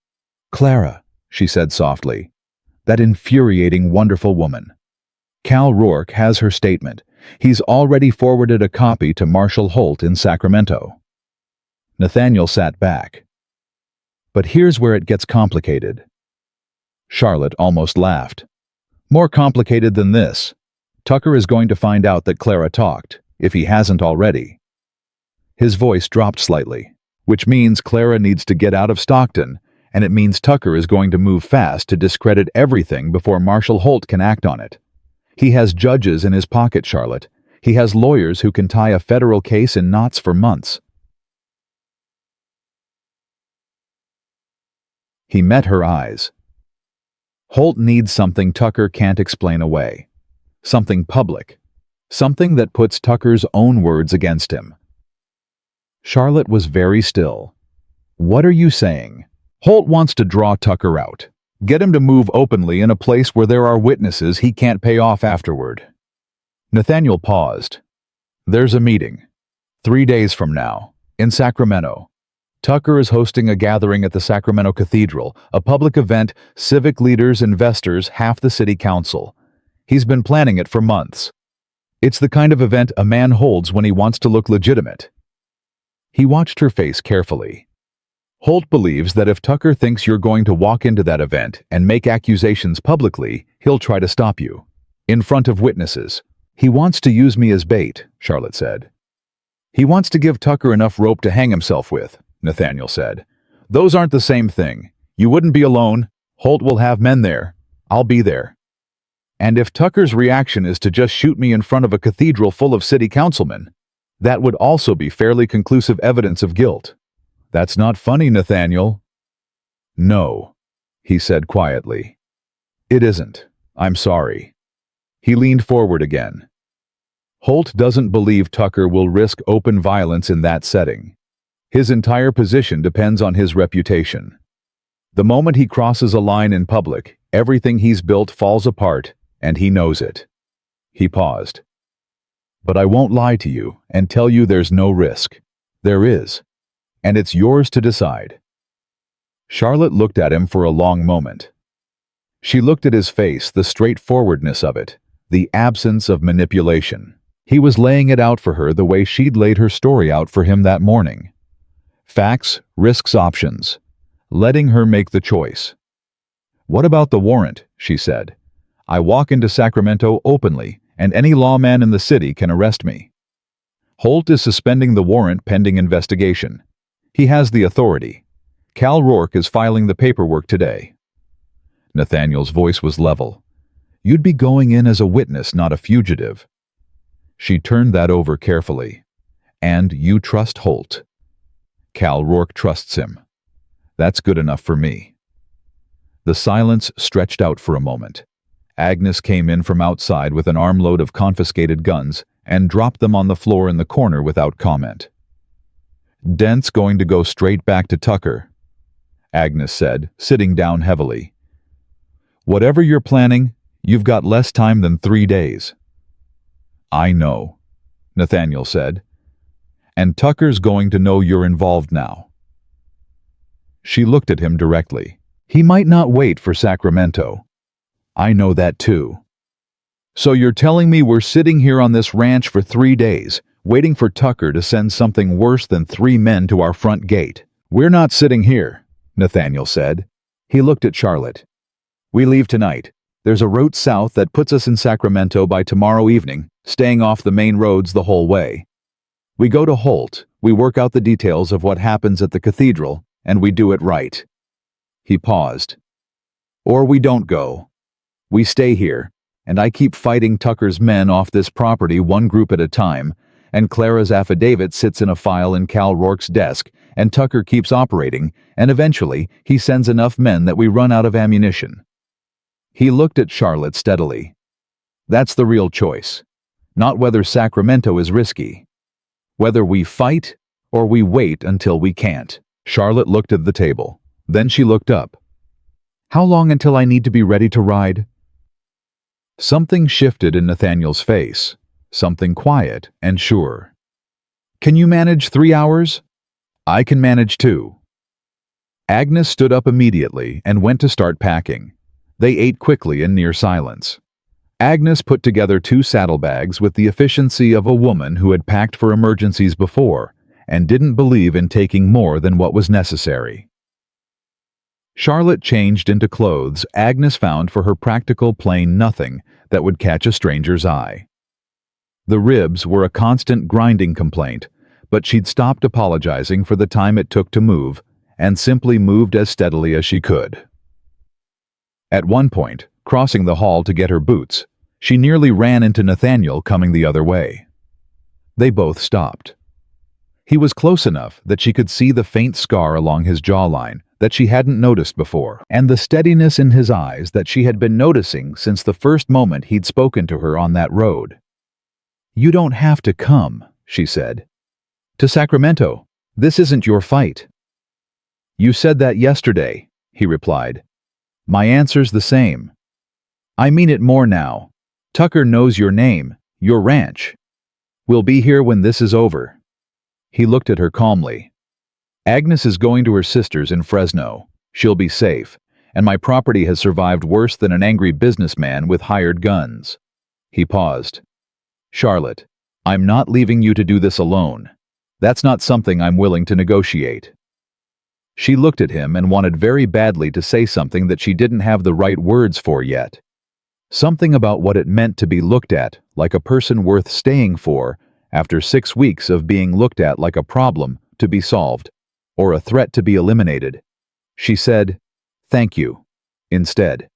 Clara, she said softly, that infuriating, wonderful woman. Cal Rourke has her statement. He's already forwarded a copy to Marshall Holt in Sacramento. Nathaniel sat back. But here's where it gets complicated. Charlotte almost laughed. More complicated than this. Tucker is going to find out that Clara talked, if he hasn't already. His voice dropped slightly, which means Clara needs to get out of Stockton, and it means Tucker is going to move fast to discredit everything before Marshall Holt can act on it. He has judges in his pocket, Charlotte. He has lawyers who can tie a federal case in knots for months. He met her eyes. Holt needs something Tucker can't explain away. Something public. Something that puts Tucker's own words against him. Charlotte was very still. What are you saying? Holt wants to draw Tucker out. Get him to move openly in a place where there are witnesses he can't pay off afterward. Nathaniel paused. There's a meeting. 3 days from now, in Sacramento. Tucker is hosting a gathering at the Sacramento Cathedral, a public event, civic leaders, investors, half the city council. He's been planning it for months. It's the kind of event a man holds when he wants to look legitimate. He watched her face carefully. Holt believes that if Tucker thinks you're going to walk into that event and make accusations publicly, he'll try to stop you. In front of witnesses. He wants to use me as bait, Charlotte said. He wants to give Tucker enough rope to hang himself with, Nathaniel said. Those aren't the same thing. You wouldn't be alone. Holt will have men there. I'll be there. And if Tucker's reaction is to just shoot me in front of a cathedral full of city councilmen, that would also be fairly conclusive evidence of guilt. That's not funny, Nathaniel. No, he said quietly. It isn't. I'm sorry. He leaned forward again. Holt doesn't believe Tucker will risk open violence in that setting. His entire position depends on his reputation. The moment he crosses a line in public, everything he's built falls apart, and he knows it. He paused. But I won't lie to you and tell you there's no risk. There is. And it's yours to decide. Charlotte looked at him for a long moment. She looked at his face, the straightforwardness of it, the absence of manipulation. He was laying it out for her the way she'd laid her story out for him that morning. Facts, risks, options. Letting her make the choice. What about the warrant? She said. I walk into Sacramento openly, and any lawman in the city can arrest me. Holt is suspending the warrant pending investigation. He has the authority. Cal Rourke is filing the paperwork today. Nathaniel's voice was level. You'd be going in as a witness, not a fugitive. She turned that over carefully. And you trust Holt. Cal Rourke trusts him. That's good enough for me. The silence stretched out for a moment. Agnes came in from outside with an armload of confiscated guns and dropped them on the floor in the corner without comment. Dent's going to go straight back to Tucker, Agnes said, sitting down heavily. Whatever you're planning, you've got less time than 3 days. I know, Nathaniel said. And Tucker's going to know you're involved now. She looked at him directly. He might not wait for Sacramento. I know that too. So you're telling me we're sitting here on this ranch for 3 days, waiting for Tucker to send something worse than 3 men to our front gate? We're not sitting here, Nathaniel said. He looked at Charlotte. We leave tonight. There's a route south that puts us in Sacramento by tomorrow evening, staying off the main roads the whole way. We go to Holt, we work out the details of what happens at the cathedral, and we do it right. He paused. Or we don't go. We stay here, and I keep fighting Tucker's men off this property one group at a time, and Clara's affidavit sits in a file in Cal Rourke's desk, and Tucker keeps operating, and eventually he sends enough men that we run out of ammunition. He looked at Charlotte steadily. That's the real choice. Not whether Sacramento is risky. Whether we fight or we wait until we can't. Charlotte looked at the table. Then she looked up. How long until I need to be ready to ride? Something shifted in Nathaniel's face. Something quiet and sure. Can you manage 3 hours? I can manage 2. Agnes stood up immediately and went to start packing. They ate quickly in near silence. Agnes put together 2 saddlebags with the efficiency of a woman who had packed for emergencies before and didn't believe in taking more than what was necessary. Charlotte changed into clothes Agnes found for her practical plain nothing that would catch a stranger's eye. The ribs were a constant grinding complaint, but she'd stopped apologizing for the time it took to move and simply moved as steadily as she could. At one point, crossing the hall to get her boots, she nearly ran into Nathaniel coming the other way. They both stopped. He was close enough that she could see the faint scar along his jawline that she hadn't noticed before, and the steadiness in his eyes that she had been noticing since the first moment he'd spoken to her on that road. You don't have to come, she said. To Sacramento. This isn't your fight. You said that yesterday, he replied. My answer's the same. I mean it more now. Tucker knows your name, your ranch. We'll be here when this is over. He looked at her calmly. Agnes is going to her sister's in Fresno. She'll be safe, and my property has survived worse than an angry businessman with hired guns. He paused. Charlotte, I'm not leaving you to do this alone. That's not something I'm willing to negotiate. She looked at him and wanted very badly to say something that she didn't have the right words for yet. Something about what it meant to be looked at like a person worth staying for after 6 weeks of being looked at like a problem to be solved or a threat to be eliminated. She said, "Thank you," instead,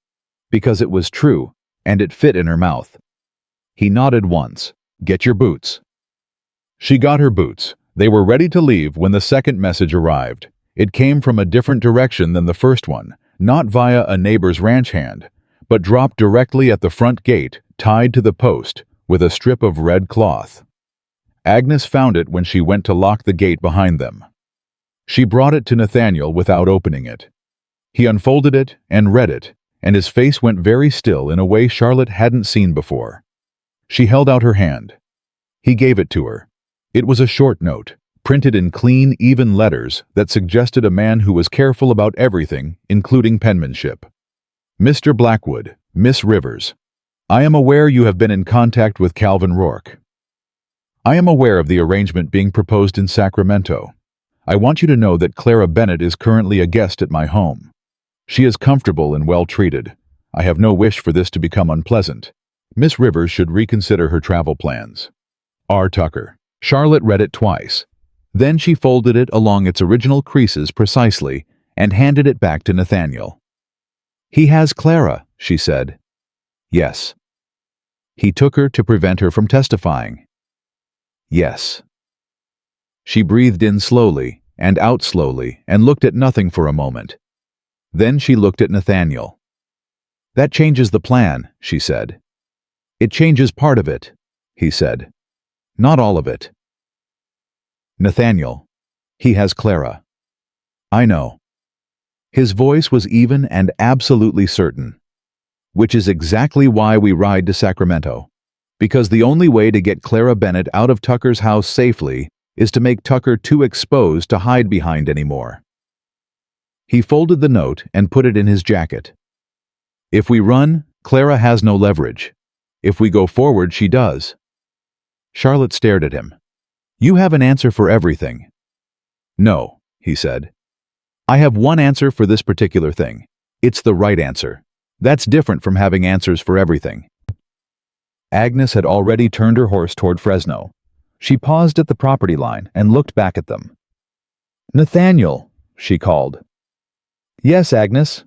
because it was true and it fit in her mouth. He nodded once. Get your boots. She got her boots. They were ready to leave when the second message arrived. It came from a different direction than the first one, not via a neighbor's ranch hand, but dropped directly at the front gate, tied to the post, with a strip of red cloth. Agnes found it when she went to lock the gate behind them. She brought it to Nathaniel without opening it. He unfolded it and read it, and his face went very still in a way Charlotte hadn't seen before. She held out her hand. He gave it to her. It was a short note, printed in clean, even letters that suggested a man who was careful about everything, including penmanship. Mr. Blackwood, Miss Rivers, I am aware you have been in contact with Calvin Rourke. I am aware of the arrangement being proposed in Sacramento. I want you to know that Clara Bennett is currently a guest at my home. She is comfortable and well treated. I have no wish for this to become unpleasant. Miss Rivers should reconsider her travel plans. R. Tucker. Charlotte read it twice. Then she folded it along its original creases precisely and handed it back to Nathaniel. He has Clara, she said. Yes. He took her to prevent her from testifying. Yes. She breathed in slowly and out slowly and looked at nothing for a moment. Then she looked at Nathaniel. That changes the plan, she said. It changes part of it, he said. Not all of it. Nathaniel. He has Clara. I know. His voice was even and absolutely certain. Which is exactly why we ride to Sacramento. Because the only way to get Clara Bennett out of Tucker's house safely is to make Tucker too exposed to hide behind anymore. He folded the note and put it in his jacket. If we run, Clara has no leverage. If we go forward, she does. Charlotte stared at him. You have an answer for everything. No, he said. I have one answer for this particular thing. It's the right answer. That's different from having answers for everything. Agnes had already turned her horse toward Fresno. She paused at the property line and looked back at them. Nathaniel, she called. Yes, Agnes.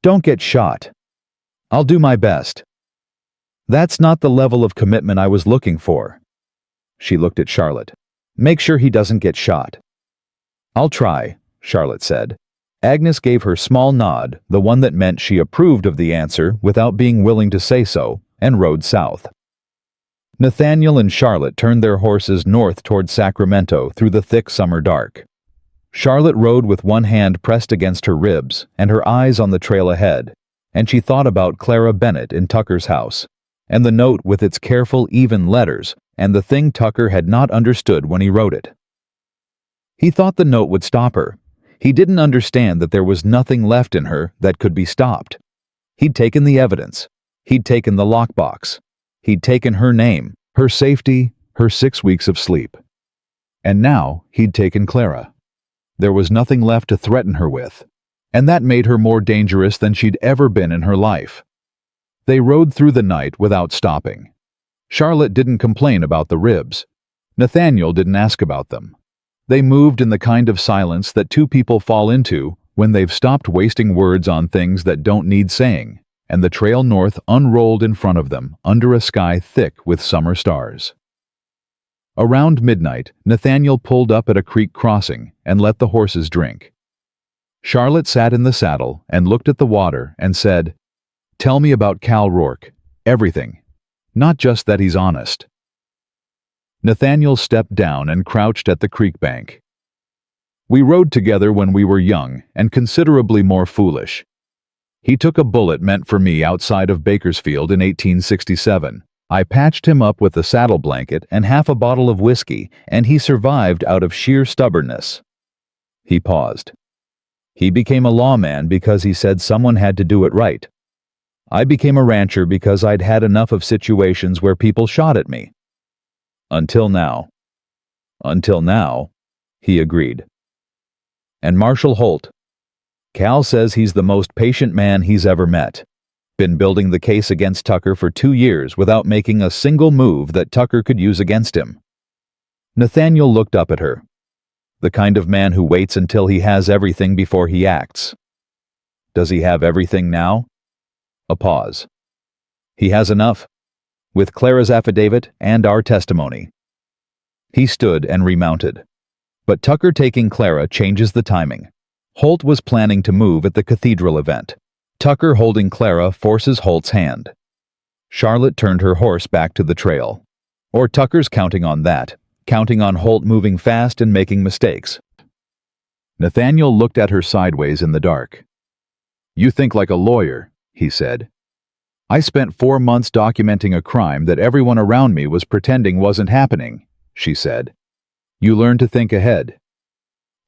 Don't get shot. I'll do my best. That's not the level of commitment I was looking for. She looked at Charlotte. Make sure he doesn't get shot. I'll try, Charlotte said. Agnes gave her small nod, the one that meant she approved of the answer without being willing to say so, and rode south. Nathaniel and Charlotte turned their horses north toward Sacramento through the thick summer dark. Charlotte rode with one hand pressed against her ribs and her eyes on the trail ahead, and she thought about Clara Bennett in Tucker's house, and the note with its careful, even letters, and the thing Tucker had not understood when he wrote it. He thought the note would stop her. He didn't understand that there was nothing left in her that could be stopped. He'd taken the evidence. He'd taken the lockbox. He'd taken her name, her safety, her 6 weeks of sleep. And now he'd taken Clara. There was nothing left to threaten her with, and that made her more dangerous than she'd ever been in her life. They rode through the night without stopping. Charlotte didn't complain about the ribs. Nathaniel didn't ask about them. They moved in the kind of silence that two people fall into when they've stopped wasting words on things that don't need saying, and the trail north unrolled in front of them under a sky thick with summer stars. Around midnight, Nathaniel pulled up at a creek crossing and let the horses drink. Charlotte sat in the saddle and looked at the water and said, Tell me about Cal Rourke. Everything. Not just that he's honest. Nathaniel stepped down and crouched at the creek bank. We rode together when we were young and considerably more foolish. He took a bullet meant for me outside of Bakersfield in 1867. I patched him up with a saddle blanket and half a bottle of whiskey, and he survived out of sheer stubbornness. He paused. He became a lawman because he said someone had to do it right. I became a rancher because I'd had enough of situations where people shot at me. Until now. Until now, he agreed. And Marshall Holt. Cal says he's the most patient man he's ever met. Been building the case against Tucker for 2 years without making a single move that Tucker could use against him. Nathaniel looked up at her. The kind of man who waits until he has everything before he acts. Does he have everything now? A pause. He has enough. With Clara's affidavit and our testimony. He stood and remounted. But Tucker taking Clara changes the timing. Holt was planning to move at the cathedral event. Tucker holding Clara forces Holt's hand. Charlotte turned her horse back to the trail. Or Tucker's counting on that, counting on Holt moving fast and making mistakes. Nathaniel looked at her sideways in the dark. "You think like a lawyer," he said. "I spent 4 months documenting a crime that everyone around me was pretending wasn't happening," she said. "You learn to think ahead."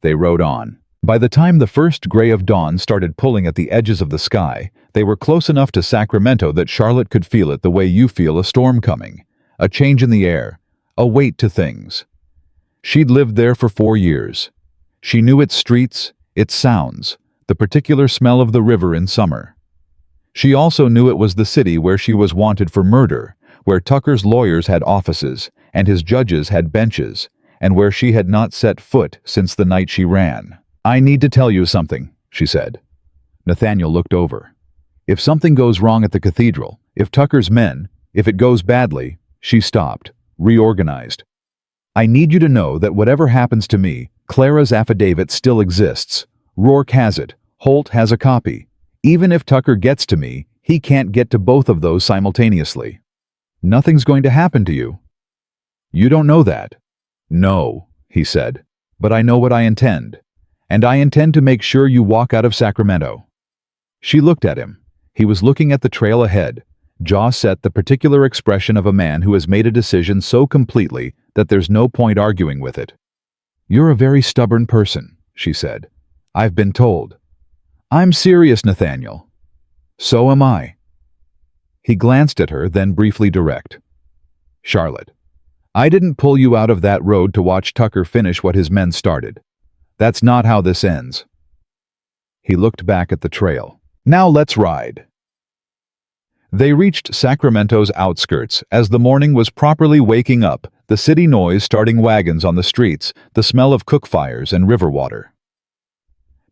They rode on. By the time the first gray of dawn started pulling at the edges of the sky, they were close enough to Sacramento that Charlotte could feel it the way you feel a storm coming, a change in the air, a weight to things. She'd lived there for 4 years. She knew its streets, its sounds, the particular smell of the river in summer. She also knew it was the city where she was wanted for murder, where Tucker's lawyers had offices and his judges had benches, and where she had not set foot since the night she ran. "I need to tell you something," she said. Nathaniel looked over. "If something goes wrong at the cathedral, if Tucker's men, if it goes badly," she stopped, reorganized. "I need you to know that whatever happens to me, Clara's affidavit still exists. Rourke has it. Holt has a copy. Even if Tucker gets to me, he can't get to both of those simultaneously. Nothing's going to happen to you." "You don't know that." "No," he said, "but I know what I intend. And I intend to make sure you walk out of Sacramento." She looked at him. He was looking at the trail ahead, jaw set, the particular expression of a man who has made a decision so completely that there's no point arguing with it. "You're a very stubborn person," she said. "I've been told." "I'm serious, Nathaniel." "So am I." He glanced at her, then briefly direct. "Charlotte, I didn't pull you out of that road to watch Tucker finish what his men started. That's not how this ends." He looked back at the trail. "Now let's ride." They reached Sacramento's outskirts as the morning was properly waking up, the city noise starting wagons on the streets, the smell of cook fires and river water.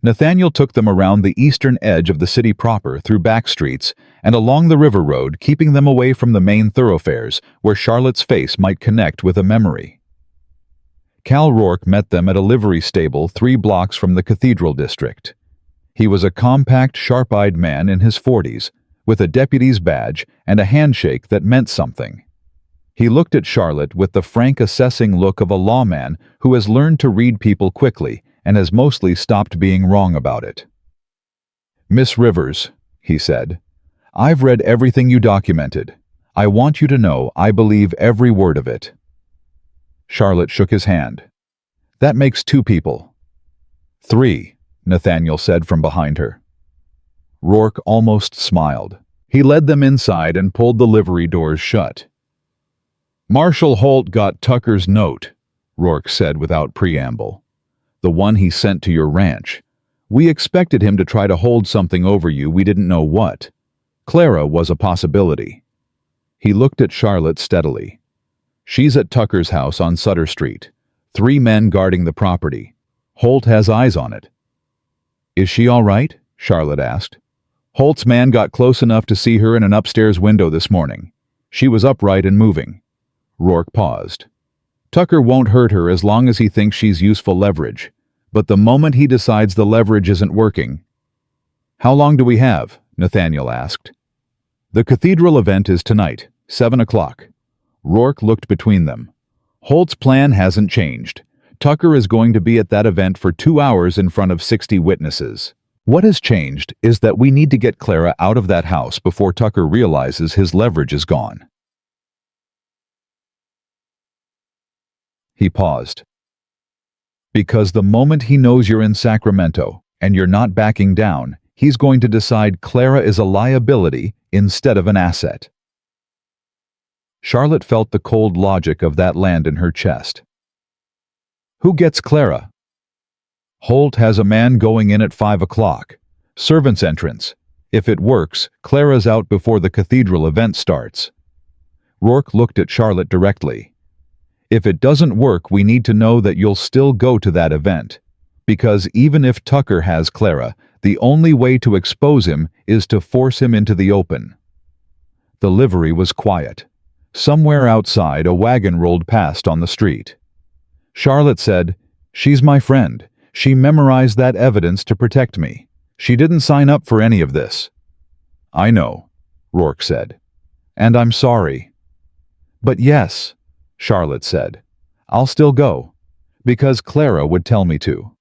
Nathaniel took them around the eastern edge of the city proper, through back streets, and along the river road, keeping them away from the main thoroughfares where Charlotte's face might connect with a memory. Cal Rourke met them at a livery stable 3 blocks from the cathedral district. He was a compact, sharp-eyed man in his 40s, with a deputy's badge and a handshake that meant something. He looked at Charlotte with the frank, assessing look of a lawman who has learned to read people quickly and has mostly stopped being wrong about it. "Miss Rivers," he said, "I've read everything you documented. I want you to know I believe every word of it." Charlotte shook his hand. "That makes 2 people." "3, Nathaniel said from behind her. Rourke almost smiled. He led them inside and pulled the livery doors shut. "Marshal Holt got Tucker's note," Rourke said without preamble. "The one he sent to your ranch. We expected him to try to hold something over you, we didn't know what. Clara was a possibility." He looked at Charlotte steadily. "She's at Tucker's house on Sutter Street. 3 men guarding the property. Holt has eyes on it." "Is she all right?" Charlotte asked. "Holt's man got close enough to see her in an upstairs window this morning. She was upright and moving." Rourke paused. "Tucker won't hurt her as long as he thinks she's useful leverage. But the moment he decides the leverage isn't working—" "How long do we have?" Nathaniel asked. "The cathedral event is tonight, 7 o'clock. Rourke looked between them. "Holt's plan hasn't changed. Tucker is going to be at that event for 2 hours in front of 60 witnesses. What has changed is that we need to get Clara out of that house before Tucker realizes his leverage is gone." He paused. "Because the moment he knows you're in Sacramento and you're not backing down, he's going to decide Clara is a liability instead of an asset." Charlotte felt the cold logic of that land in her chest. "Who gets Clara?" "Holt has a man going in at 5 o'clock. Servant's entrance. If it works, Clara's out before the cathedral event starts." Rourke looked at Charlotte directly. "If it doesn't work, we need to know that you'll still go to that event. Because even if Tucker has Clara, the only way to expose him is to force him into the open." The livery was quiet. Somewhere outside, a wagon rolled past on the street. Charlotte said, "She's my friend. She memorized that evidence to protect me. She didn't sign up for any of this." "I know," Rourke said. "And I'm sorry." "But yes," Charlotte said, "I'll still go. Because Clara would tell me to."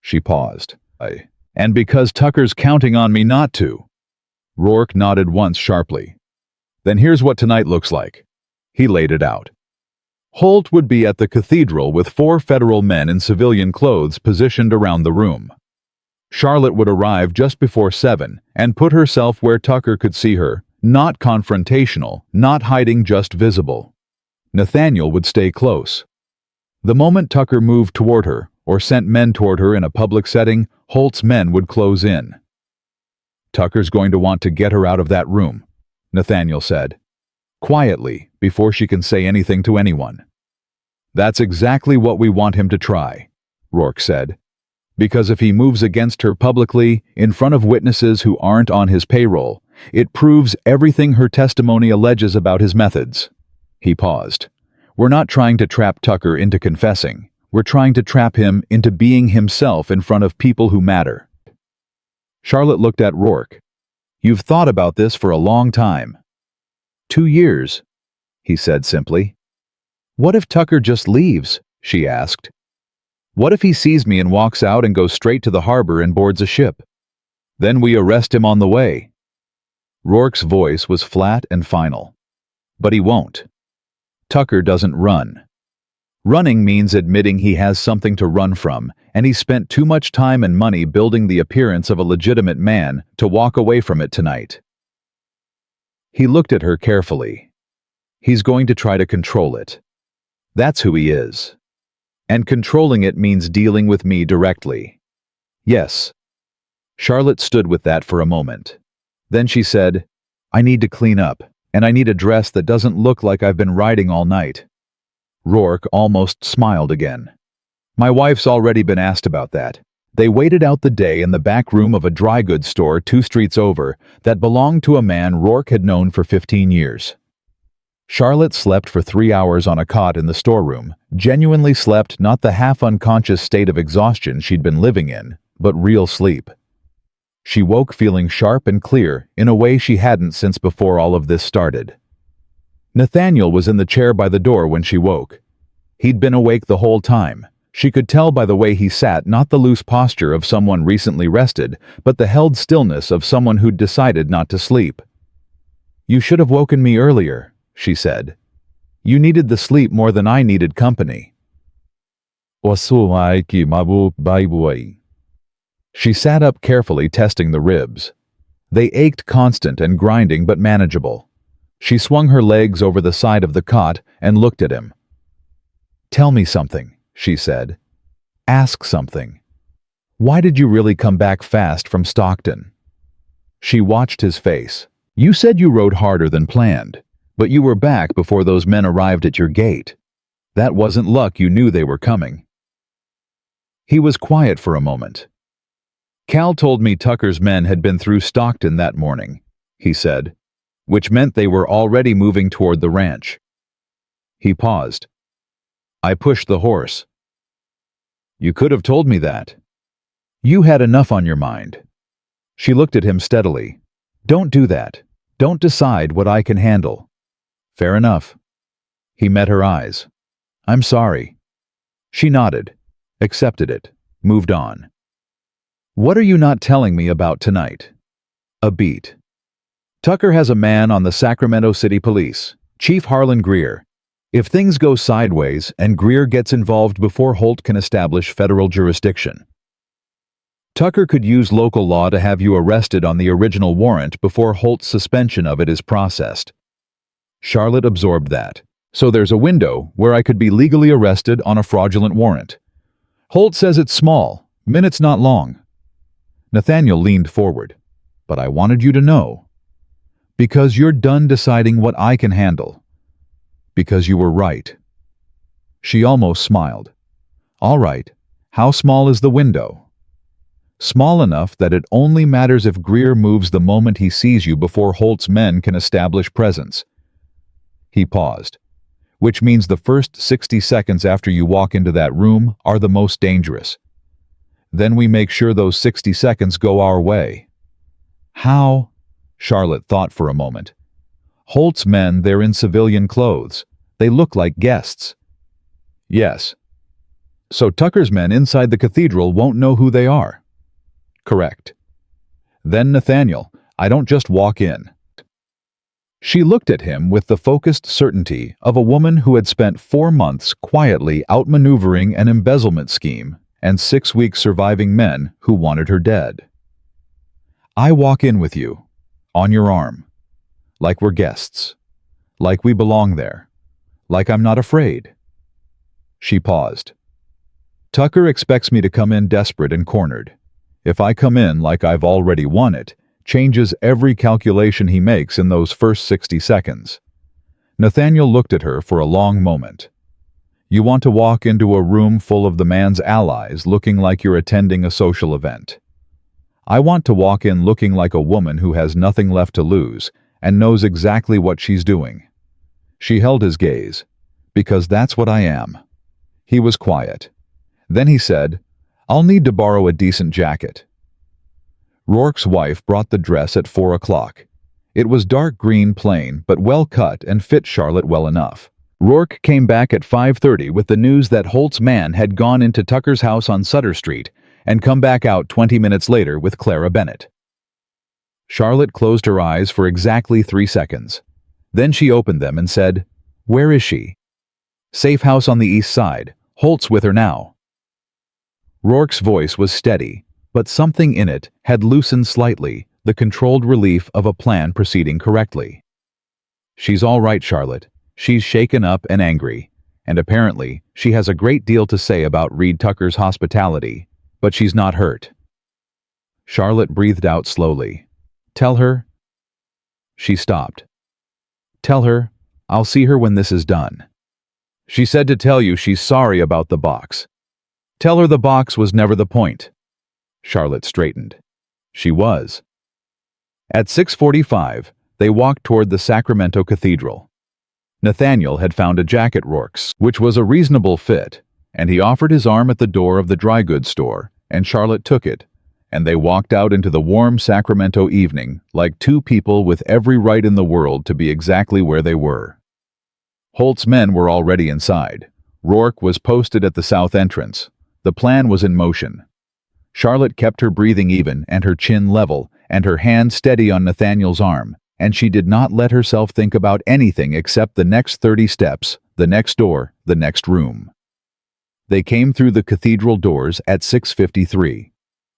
She paused. And because Tucker's counting on me not to. Rourke nodded once sharply. Then here's what tonight looks like. He laid it out. Holt would be at the cathedral with 4 federal men in civilian clothes positioned around the room. Charlotte would arrive just before 7 and put herself where Tucker could see her, not confrontational, not hiding, just visible. Nathaniel would stay close. The moment Tucker moved toward her or sent men toward her in a public setting, Holt's men would close in. Tucker's going to want to get her out of that room, Nathaniel said, quietly, before she can say anything to anyone. That's exactly what we want him to try, Rourke said. Because if he moves against her publicly, in front of witnesses who aren't on his payroll, it proves everything her testimony alleges about his methods. He paused. We're not trying to trap Tucker into confessing. We're trying to trap him into being himself in front of people who matter. Charlotte looked at Rourke. You've thought about this for a long time. 2 years, he said simply. What if Tucker just leaves? She asked. What if he sees me and walks out and goes straight to the harbor and boards a ship? Then we arrest him on the way. Rourke's voice was flat and final. But he won't. Tucker doesn't run. Running means admitting he has something to run from, and he spent too much time and money building the appearance of a legitimate man to walk away from it tonight. He looked at her carefully. He's going to try to control it. That's who he is. And controlling it means dealing with me directly. Yes. Charlotte stood with that for a moment. Then she said, I need to clean up, and I need a dress that doesn't look like I've been riding all night. Rourke almost smiled again. My wife's already been asked about that. They waited out the day in the back room of a dry goods store 2 streets over that belonged to a man Rourke had known for 15 years. Charlotte slept for 3 hours on a cot in the storeroom, genuinely slept, not the half-unconscious state of exhaustion she'd been living in, but real sleep. She woke feeling sharp and clear in a way she hadn't since before all of this started. Nathaniel was in the chair by the door when she woke. He'd been awake the whole time. She could tell by the way he sat, not the loose posture of someone recently rested, but the held stillness of someone who'd decided not to sleep. You should have woken me earlier, she said. You needed the sleep more than I needed company. She sat up carefully, testing the ribs. They ached, constant and grinding, but manageable. She swung her legs over the side of the cot and looked at him. Tell me something, she said. Ask something. Why did you really come back fast from Stockton? She watched his face. You said you rode harder than planned, but you were back before those men arrived at your gate. That wasn't luck, you knew they were coming. He was quiet for a moment. Cal told me Tucker's men had been through Stockton that morning, he said, which meant they were already moving toward the ranch. He paused. I pushed the horse. You could have told me that. You had enough on your mind. She looked at him steadily. Don't do that. Don't decide what I can handle. Fair enough. He met her eyes. I'm sorry. She nodded, accepted it, moved on. What are you not telling me about tonight? A beat. Tucker has a man on the Sacramento City Police, Chief Harlan Greer. If things go sideways and Greer gets involved before Holt can establish federal jurisdiction, Tucker could use local law to have you arrested on the original warrant before Holt's suspension of it is processed. Charlotte absorbed that. So there's a window where I could be legally arrested on a fraudulent warrant. Holt says it's small, minutes not long. Nathaniel leaned forward. But I wanted you to know. Because you're done deciding what I can handle. Because you were right. She almost smiled. All right, how small is the window? Small enough that it only matters if Greer moves the moment he sees you before Holt's men can establish presence. He paused. Which means the first 60 seconds after you walk into that room are the most dangerous. Then we make sure those 60 seconds go our way. How? Charlotte thought for a moment. Holt's men, they're in civilian clothes. They look like guests. Yes. So Tucker's men inside the cathedral won't know who they are. Correct. Then Nathaniel, I don't just walk in. She looked at him with the focused certainty of a woman who had spent 4 months quietly outmaneuvering an embezzlement scheme and 6 weeks surviving men who wanted her dead. I walk in with you, on your arm, like we're guests, like we belong there, like I'm not afraid. She paused. Tucker expects me to come in desperate and cornered. If I come in like I've already won it, changes every calculation he makes in those first 60 seconds. Nathaniel looked at her for a long moment. You want to walk into a room full of the man's allies looking like you're attending a social event. I want to walk in looking like a woman who has nothing left to lose and knows exactly what she's doing. She held his gaze. Because that's what I am. He was quiet. Then he said, I'll need to borrow a decent jacket. Rourke's wife brought the dress at 4 o'clock. It was dark green plain, but well cut and fit Charlotte well enough. Rourke came back at 5:30 with the news that Holt's man had gone into Tucker's house on Sutter Street and come back out 20 minutes later with Clara Bennett. Charlotte closed her eyes for exactly 3 seconds. Then she opened them and said, Where is she? Safe house on the east side. Holt's with her now. Rourke's voice was steady, but something in it had loosened slightly, the controlled relief of a plan proceeding correctly. She's all right, Charlotte. She's shaken up and angry, and apparently she has a great deal to say about Reed Tucker's hospitality, but she's not hurt. Charlotte breathed out slowly. Tell her. She stopped. Tell her, I'll see her when this is done. She said to tell you she's sorry about the box. Tell her the box was never the point. Charlotte straightened. She was. At 6:45, they walked toward the Sacramento Cathedral. Nathaniel had found a jacket Rourke's, which was a reasonable fit, and he offered his arm at the door of the dry goods store, and Charlotte took it, and they walked out into the warm Sacramento evening like two people with every right in the world to be exactly where they were. Holt's men were already inside. Rourke was posted at the south entrance. The plan was in motion. Charlotte kept her breathing even and her chin level and her hand steady on Nathaniel's arm, and she did not let herself think about anything except the next 30 steps, the next door, the next room. They came through the cathedral doors at 6:53.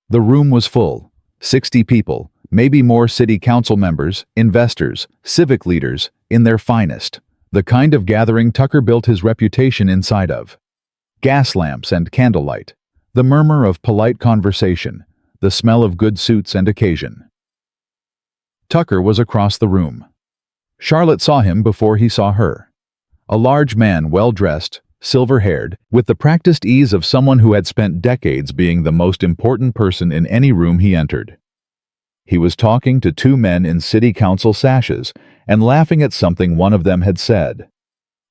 The room was full. 60 people, maybe more city council members, investors, civic leaders, in their finest. The kind of gathering Tucker built his reputation inside of. Gas lamps and candlelight. The murmur of polite conversation. The smell of good suits and occasion. Tucker was across the room. Charlotte saw him before he saw her. A large man, well-dressed, silver-haired, with the practiced ease of someone who had spent decades being the most important person in any room he entered. He was talking to two men in city council sashes and laughing at something one of them had said.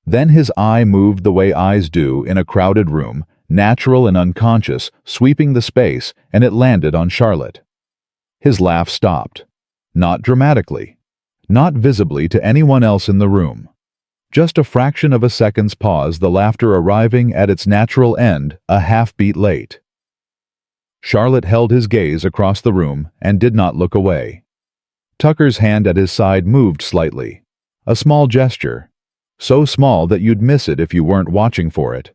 Then his eye moved the way eyes do in a crowded room, natural and unconscious, sweeping the space, and it landed on Charlotte. His laugh stopped. Not dramatically. Not visibly to anyone else in the room. Just a fraction of a second's pause, the laughter arriving at its natural end, a half-beat late. Charlotte held his gaze across the room and did not look away. Tucker's hand at his side moved slightly. A small gesture. So small that you'd miss it if you weren't watching for it.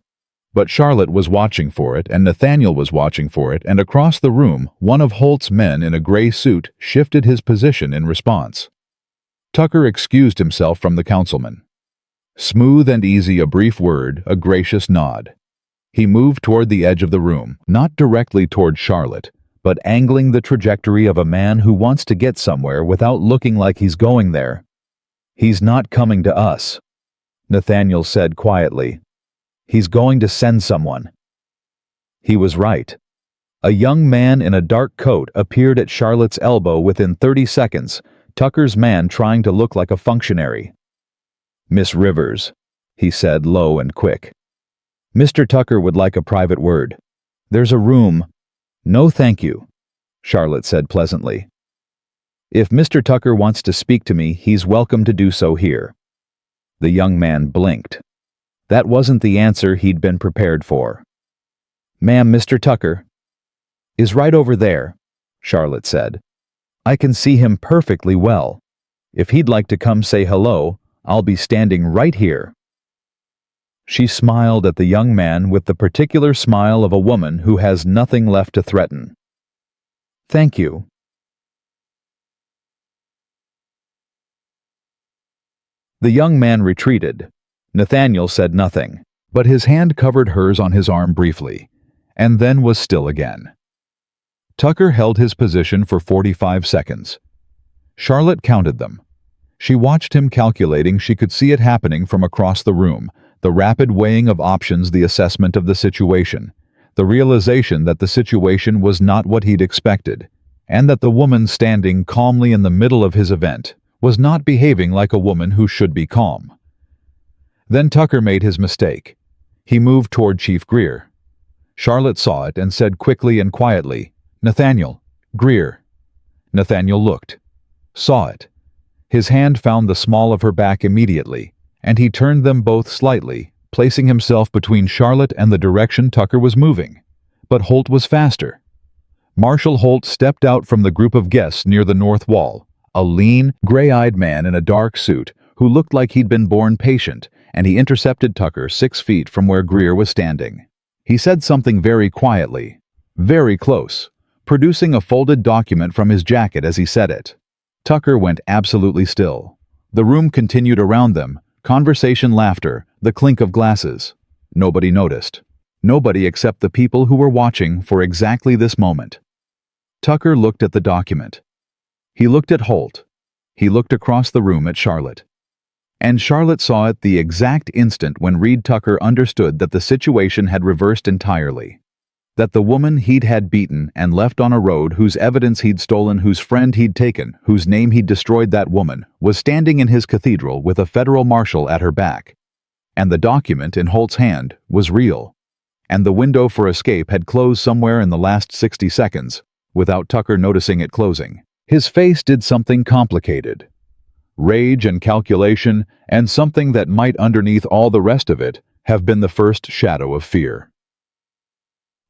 But Charlotte was watching for it, and Nathaniel was watching for it, and across the room, one of Holt's men in a gray suit shifted his position in response. Tucker excused himself from the councilman. Smooth and easy, a brief word, a gracious nod. He moved toward the edge of the room, not directly toward Charlotte, but angling the trajectory of a man who wants to get somewhere without looking like he's going there. He's not coming to us, Nathaniel said quietly. He's going to send someone. He was right. A young man in a dark coat appeared at Charlotte's elbow within 30 seconds, Tucker's man trying to look like a functionary. Miss Rivers, he said low and quick. Mr. Tucker would like a private word. There's a room. No, thank you, Charlotte said pleasantly. If Mr. Tucker wants to speak to me, he's welcome to do so here. The young man blinked. That wasn't the answer he'd been prepared for. "Ma'am, Mr. Tucker is right over there," Charlotte said. "I can see him perfectly well. If he'd like to come say hello, I'll be standing right here." She smiled at the young man with the particular smile of a woman who has nothing left to threaten. "Thank you." The young man retreated. Nathaniel said nothing, but his hand covered hers on his arm briefly, and then was still again. Tucker held his position for 45 seconds. Charlotte counted them. She watched him calculating. She could see it happening from across the room, the rapid weighing of options, the assessment of the situation, the realization that the situation was not what he'd expected, and that the woman standing calmly in the middle of his event was not behaving like a woman who should be calm. Then Tucker made his mistake. He moved toward Chief Greer. Charlotte saw it and said quickly and quietly, "Nathaniel, Greer." Nathaniel looked, saw it. His hand found the small of her back immediately, and he turned them both slightly, placing himself between Charlotte and the direction Tucker was moving. But Holt was faster. Marshal Holt stepped out from the group of guests near the north wall, a lean, gray-eyed man in a dark suit who looked like he'd been born patient, and he intercepted Tucker 6 feet from where Greer was standing. He said something very quietly, very close, producing a folded document from his jacket as he said it. Tucker went absolutely still. The room continued around them, conversation, laughter, the clink of glasses. Nobody noticed. Nobody except the people who were watching for exactly this moment. Tucker looked at the document. He looked at Holt. He looked across the room at Charlotte. And Charlotte saw it the exact instant when Reed Tucker understood that the situation had reversed entirely. That the woman he'd had beaten and left on a road, whose evidence he'd stolen, whose friend he'd taken, whose name he'd destroyed, that woman was standing in his cathedral with a federal marshal at her back. And the document in Holt's hand was real. And the window for escape had closed somewhere in the last 60 seconds, without Tucker noticing it closing. His face did something complicated. Rage and calculation, and something that might, underneath all the rest of it, have been the first shadow of fear.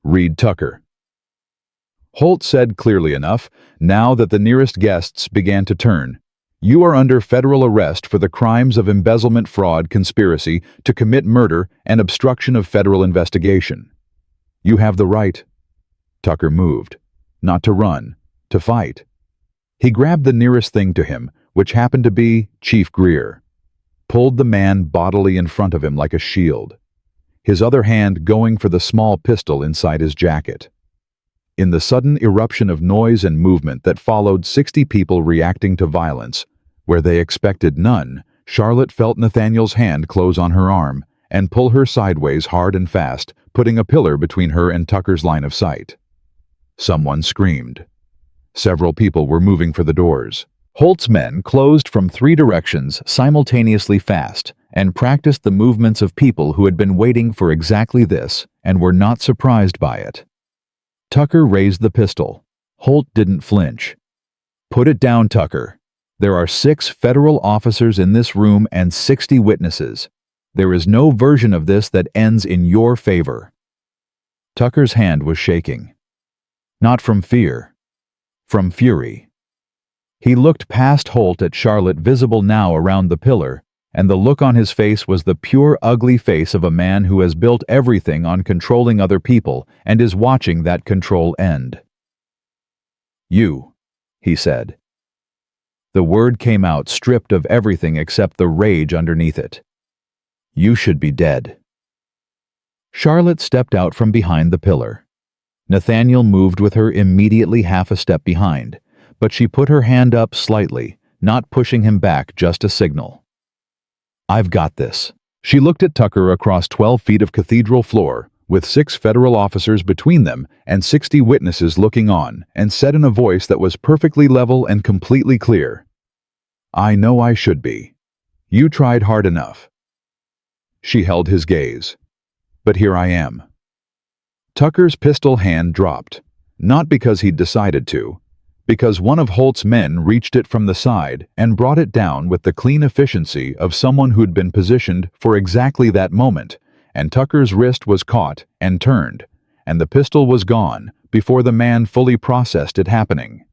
Reed Tucker. Holt said clearly enough, now that the nearest guests began to turn. "You are under federal arrest for the crimes of embezzlement, fraud, conspiracy to commit murder, and obstruction of federal investigation. You have the right." Tucker moved. Not to run, to fight. He grabbed the nearest thing to him, which happened to be Chief Greer. Pulled the man bodily in front of him like a shield. His other hand going for the small pistol inside his jacket. In the sudden eruption of noise and movement that followed, 60 people reacting to violence, where they expected none, Charlotte felt Nathaniel's hand close on her arm and pull her sideways hard and fast, putting a pillar between her and Tucker's line of sight. Someone screamed. Several people were moving for the doors. Holt's men closed from 3 directions simultaneously fast and practiced the movements of people who had been waiting for exactly this and were not surprised by it. Tucker raised the pistol. Holt didn't flinch. "Put it down, Tucker. There are 6 federal officers in this room and 60 witnesses. There is no version of this that ends in your favor." Tucker's hand was shaking. Not from fear. From fury. He looked past Holt at Charlotte, visible now around the pillar, and the look on his face was the pure, ugly face of a man who has built everything on controlling other people and is watching that control end. "You," he said. The word came out stripped of everything except the rage underneath it. "You should be dead." Charlotte stepped out from behind the pillar. Nathaniel moved with her immediately half a step behind, but she put her hand up slightly, not pushing him back, just a signal. "I've got this." She looked at Tucker across 12 feet of cathedral floor, with 6 federal officers between them and 60 witnesses looking on, and said in a voice that was perfectly level and completely clear, "I know I should be. You tried hard enough." She held his gaze. "But here I am." Tucker's pistol hand dropped, not because he'd decided to, because one of Holt's men reached it from the side and brought it down with the clean efficiency of someone who'd been positioned for exactly that moment, and Tucker's wrist was caught and turned, and the pistol was gone before the man fully processed it happening.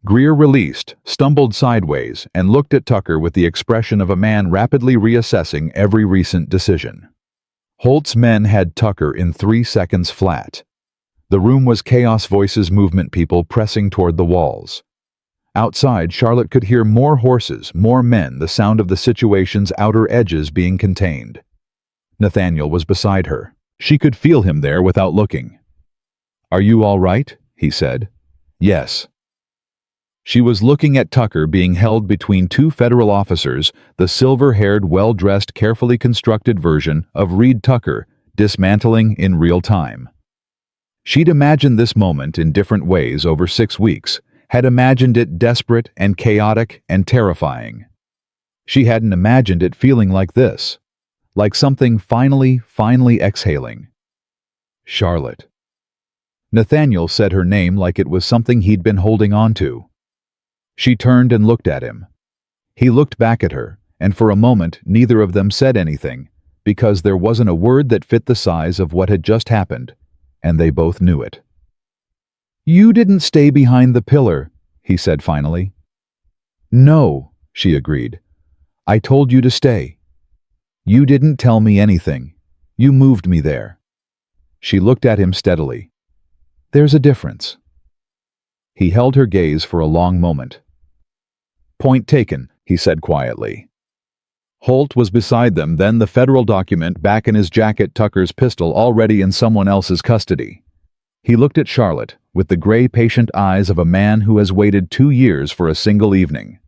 Greer released, stumbled sideways, and looked at Tucker with the expression of a man rapidly reassessing every recent decision. Holt's men had Tucker in 3 seconds flat. The room was Chaos Voices movement people pressing toward the walls. Outside, Charlotte could hear more horses, more men, the sound of the situation's outer edges being contained. Nathaniel was beside her. She could feel him there without looking. "Are you all right?" he said. "Yes." She was looking at Tucker being held between 2 federal officers, the silver-haired, well-dressed, carefully constructed version of Reed Tucker, dismantling in real time. She'd imagined this moment in different ways over 6 weeks, had imagined it desperate and chaotic and terrifying. She hadn't imagined it feeling like this, like something finally exhaling. Charlotte. Nathaniel said her name like it was something he'd been holding on to. She turned and looked at him. He looked back at her, and for a moment neither of them said anything, because there wasn't a word that fit the size of what had just happened, and they both knew it. "You didn't stay behind the pillar," he said finally. "No," she agreed. "I told you to stay. You didn't tell me anything. You moved me there." She looked at him steadily. "There's a difference." He held her gaze for a long moment. "Point taken," he said quietly. Holt was beside them, then the federal document back in his jacket, Tucker's pistol already in someone else's custody. He looked at Charlotte with the gray, patient eyes of a man who has waited 2 years for a single evening.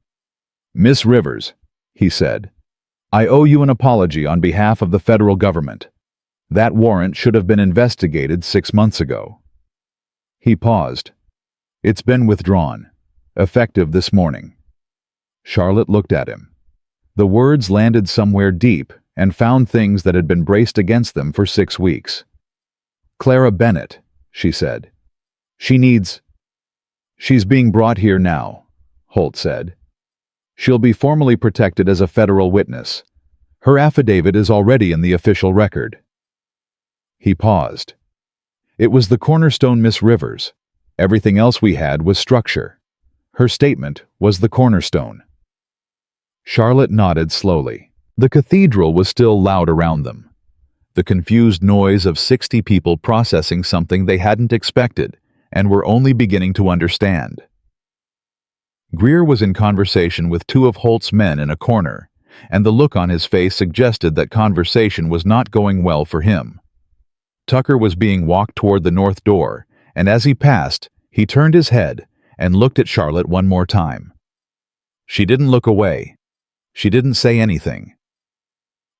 "Miss Rivers," he said, "I owe you an apology on behalf of the federal government. That warrant should have been investigated 6 months ago." He paused. "It's been withdrawn. Effective this morning." Charlotte looked at him. The words landed somewhere deep and found things that had been braced against them for 6 weeks. "Clara Bennett," she said. She's being brought here now," Holt said. "She'll be formally protected as a federal witness. Her affidavit is already in the official record." He paused. It was the cornerstone, Miss Rivers. Everything else we had was structure. Her statement was the cornerstone. Charlotte nodded slowly. The cathedral was still loud around them. The confused noise of 60 people processing something they hadn't expected and were only beginning to understand. Greer was in conversation with 2 of Holt's men in a corner, and the look on his face suggested that conversation was not going well for him. Tucker was being walked toward the north door, and as he passed, he turned his head and looked at Charlotte one more time. She didn't look away. She didn't say anything.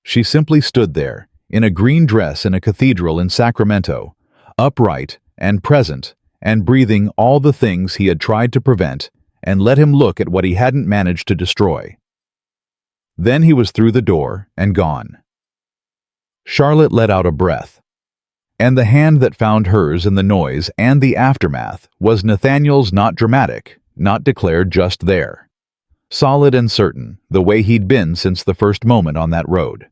She simply stood there, in a green dress in a cathedral in Sacramento, upright and present and breathing all the things he had tried to prevent and let him look at what he hadn't managed to destroy. Then he was through the door and gone. Charlotte let out a breath. And the hand that found hers in the noise and the aftermath was Nathaniel's, not dramatic, not declared, just there. Solid and certain, the way he'd been since the first moment on that road.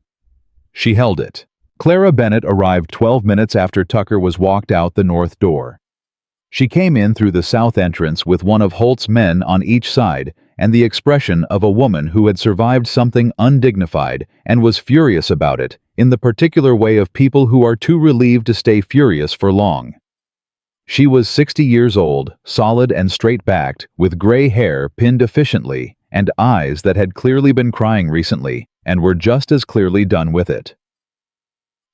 She held it. Clara Bennett arrived 12 minutes after Tucker was walked out the north door. She came in through the south entrance with one of Holt's men on each side and the expression of a woman who had survived something undignified and was furious about it, in the particular way of people who are too relieved to stay furious for long. She was 60 years old, solid and straight-backed, with gray hair pinned efficiently and eyes that had clearly been crying recently and were just as clearly done with it.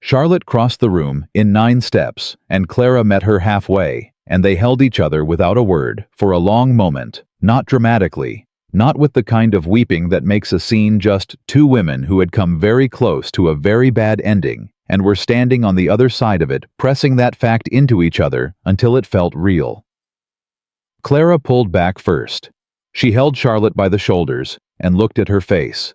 Charlotte crossed the room in 9 steps, and Clara met her halfway, and they held each other without a word for a long moment, not dramatically, not with the kind of weeping that makes a scene, just 2 women who had come very close to a very bad ending and were standing on the other side of it, pressing that fact into each other until it felt real. Clara pulled back first. She held Charlotte by the shoulders and looked at her face.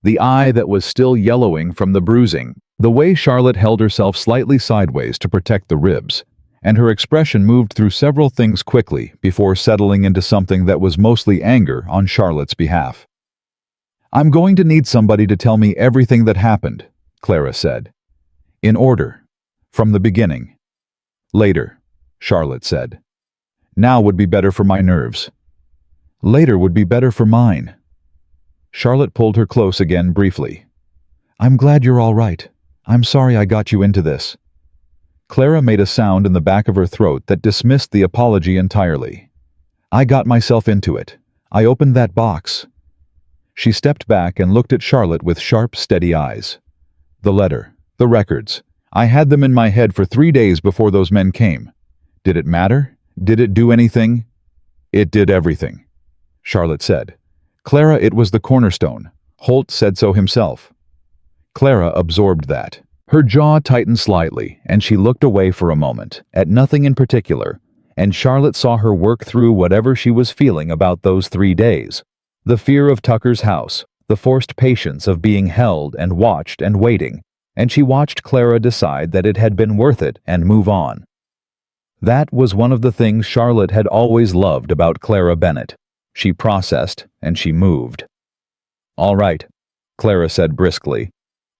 The eye that was still yellowing from the bruising, the way Charlotte held herself slightly sideways to protect the ribs, and her expression moved through several things quickly before settling into something that was mostly anger on Charlotte's behalf. "I'm going to need somebody to tell me everything that happened," Clara said. "In order. From the beginning. Later, Charlotte said. Now would be better for my nerves. Later would be better for mine. Charlotte pulled her close again briefly. I'm glad you're all right. I'm sorry I got you into this. Clara made a sound in the back of her throat that dismissed the apology entirely. I got myself into it. I opened that box. She stepped back and looked at Charlotte with sharp, steady eyes. The letter, the records. I had them in my head for 3 days before those men came. Did it matter? Did it do anything? It did everything, Charlotte said. Clara, it was the cornerstone. Holt said so himself. Clara absorbed that. Her jaw tightened slightly, and she looked away for a moment, at nothing in particular, and Charlotte saw her work through whatever she was feeling about those 3 days. The fear of Tucker's house, the forced patience of being held and watched and waiting, and she watched Clara decide that it had been worth it and move on. That was one of the things Charlotte had always loved about Clara Bennett. She processed and she moved. All right, Clara said briskly.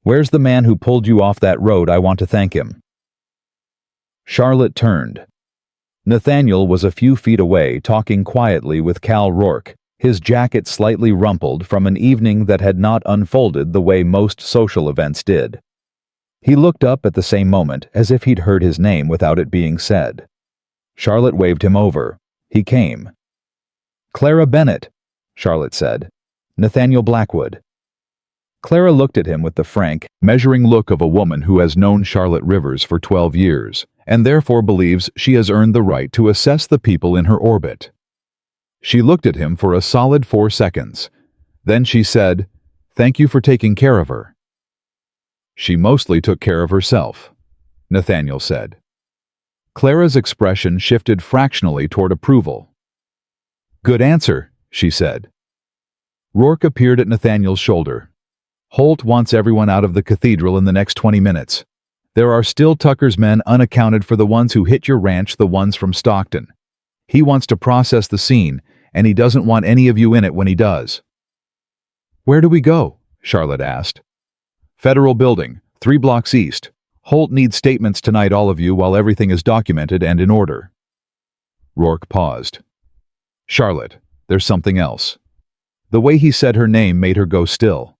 Where's the man who pulled you off that road? I want to thank him. Charlotte turned. Nathaniel was a few feet away talking quietly with Cal Rourke, his jacket slightly rumpled from an evening that had not unfolded the way most social events did. He looked up at the same moment as if he'd heard his name without it being said. Charlotte waved him over. He came. Clara Bennett, Charlotte said. Nathaniel Blackwood. Clara looked at him with the frank, measuring look of a woman who has known Charlotte Rivers for 12 years, and therefore believes she has earned the right to assess the people in her orbit. She looked at him for a solid 4 seconds. Then she said, "Thank you for taking care of her." She mostly took care of herself, Nathaniel said. Clara's expression shifted fractionally toward approval. Good answer, she said. Rourke appeared at Nathaniel's shoulder. Holt wants everyone out of the cathedral in the next 20 minutes. There are still Tucker's men unaccounted for, the ones who hit your ranch, the ones from Stockton. He wants to process the scene, and he doesn't want any of you in it when he does. Where do we go? Charlotte asked. Federal Building, 3 blocks east. Holt needs statements tonight, all of you, while everything is documented and in order. Rourke paused. Charlotte, there's something else. The way he said her name made her go still.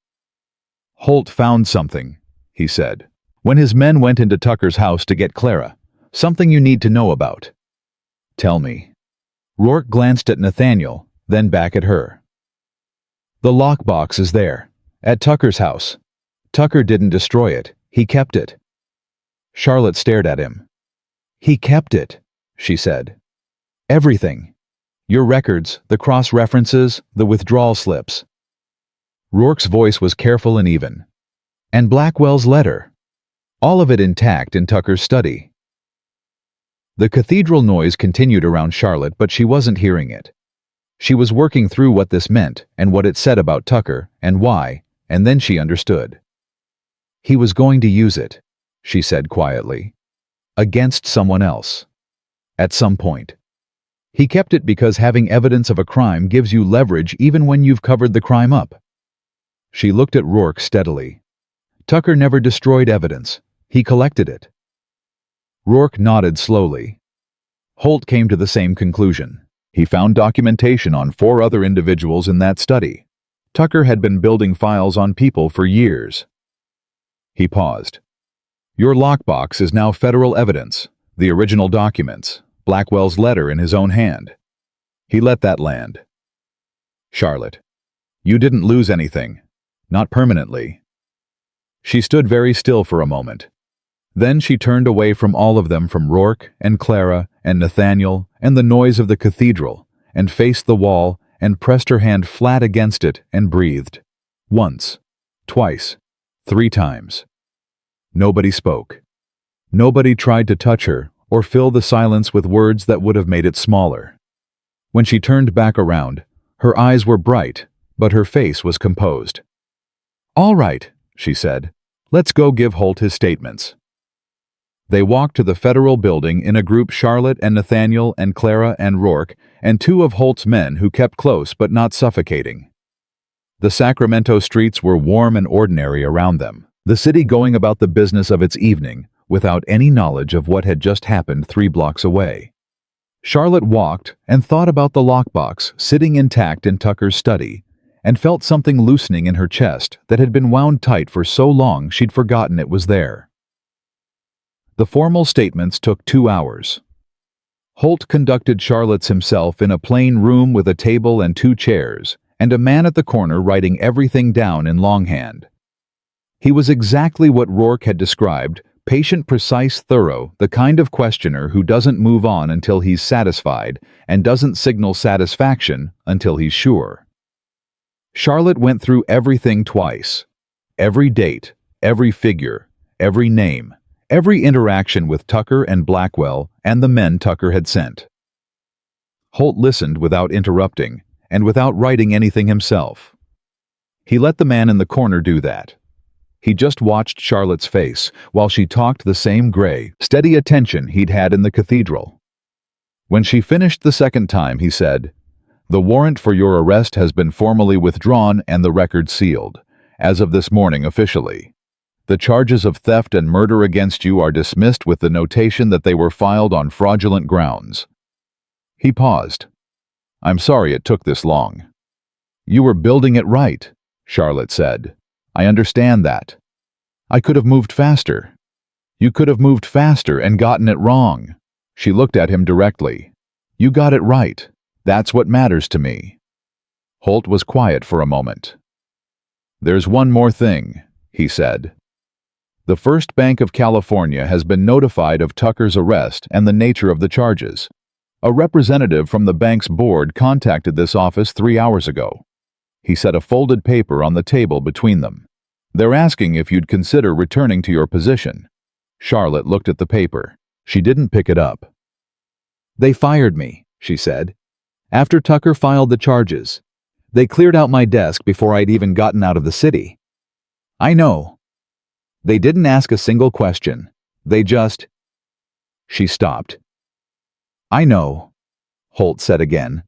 Holt found something, he said, when his men went into Tucker's house to get Clara. Something you need to know about. Tell me. Rourke glanced at Nathaniel, then back at her. The lockbox is there, at Tucker's house. Tucker didn't destroy it, he kept it. Charlotte stared at him. He kept it, she said. Everything. Your records, the cross-references, the withdrawal slips. Rourke's voice was careful and even. And Blackwell's letter. All of it intact in Tucker's study. The cathedral noise continued around Charlotte, but she wasn't hearing it. She was working through what this meant and what it said about Tucker and why, and then she understood. He was going to use it, she said quietly, against someone else. At some point. He kept it because having evidence of a crime gives you leverage even when you've covered the crime up. She looked at Rourke steadily. Tucker never destroyed evidence. He collected it. Rourke nodded slowly. Holt came to the same conclusion. He found documentation on 4 other individuals in that study. Tucker had been building files on people for years. He paused. Your lockbox is now federal evidence, the original documents, Blackwell's letter in his own hand. He let that land. Charlotte, you didn't lose anything. Not permanently. She stood very still for a moment. Then she turned away from all of them, from Rourke and Clara and Nathaniel and the noise of the cathedral, and faced the wall and pressed her hand flat against it and breathed. Once, twice, 3 times. Nobody spoke. Nobody tried to touch her or fill the silence with words that would have made it smaller. When she turned back around, her eyes were bright, but her face was composed. All right, she said. Let's go give Holt his statements. They walked to the federal building in a group, Charlotte and Nathaniel and Clara and Rourke and 2 of Holt's men who kept close but not suffocating. The Sacramento streets were warm and ordinary around them, the city going about the business of its evening, without any knowledge of what had just happened 3 blocks away. Charlotte walked and thought about the lockbox sitting intact in Tucker's study, and felt something loosening in her chest that had been wound tight for so long she'd forgotten it was there. The formal statements took 2 hours. Holt conducted Charlotte's himself in a plain room with a table and 2 chairs, and a man at the corner writing everything down in longhand. He was exactly what Rourke had described: patient, precise, thorough, the kind of questioner who doesn't move on until he's satisfied and doesn't signal satisfaction until he's sure. Charlotte went through everything twice. Every date, every figure, every name, every interaction with Tucker and Blackwell and the men Tucker had sent. Holt listened without interrupting and without writing anything himself. He let the man in the corner do that. He just watched Charlotte's face while she talked, the same gray, steady attention he'd had in the cathedral. When she finished the second time, he said, "The warrant for your arrest has been formally withdrawn and the record sealed, as of this morning officially. The charges of theft and murder against you are dismissed with the notation that they were filed on fraudulent grounds." He paused. "I'm sorry it took this long." "You were building it right," Charlotte said. "I understand that. I could have moved faster." "You could have moved faster and gotten it wrong." She looked at him directly. "You got it right. That's what matters to me." Holt was quiet for a moment. "There's one more thing," he said. "The First Bank of California has been notified of Tucker's arrest and the nature of the charges. A representative from the bank's board contacted this office 3 hours ago." He set a folded paper on the table between them. "They're asking if you'd consider returning to your position." Charlotte looked at the paper. She didn't pick it up. "They fired me," she said, "after Tucker filed the charges. They cleared out my desk before I'd even gotten out of the city." "I know." "They didn't ask a single question. They just—" She stopped. "I know," Holt said again.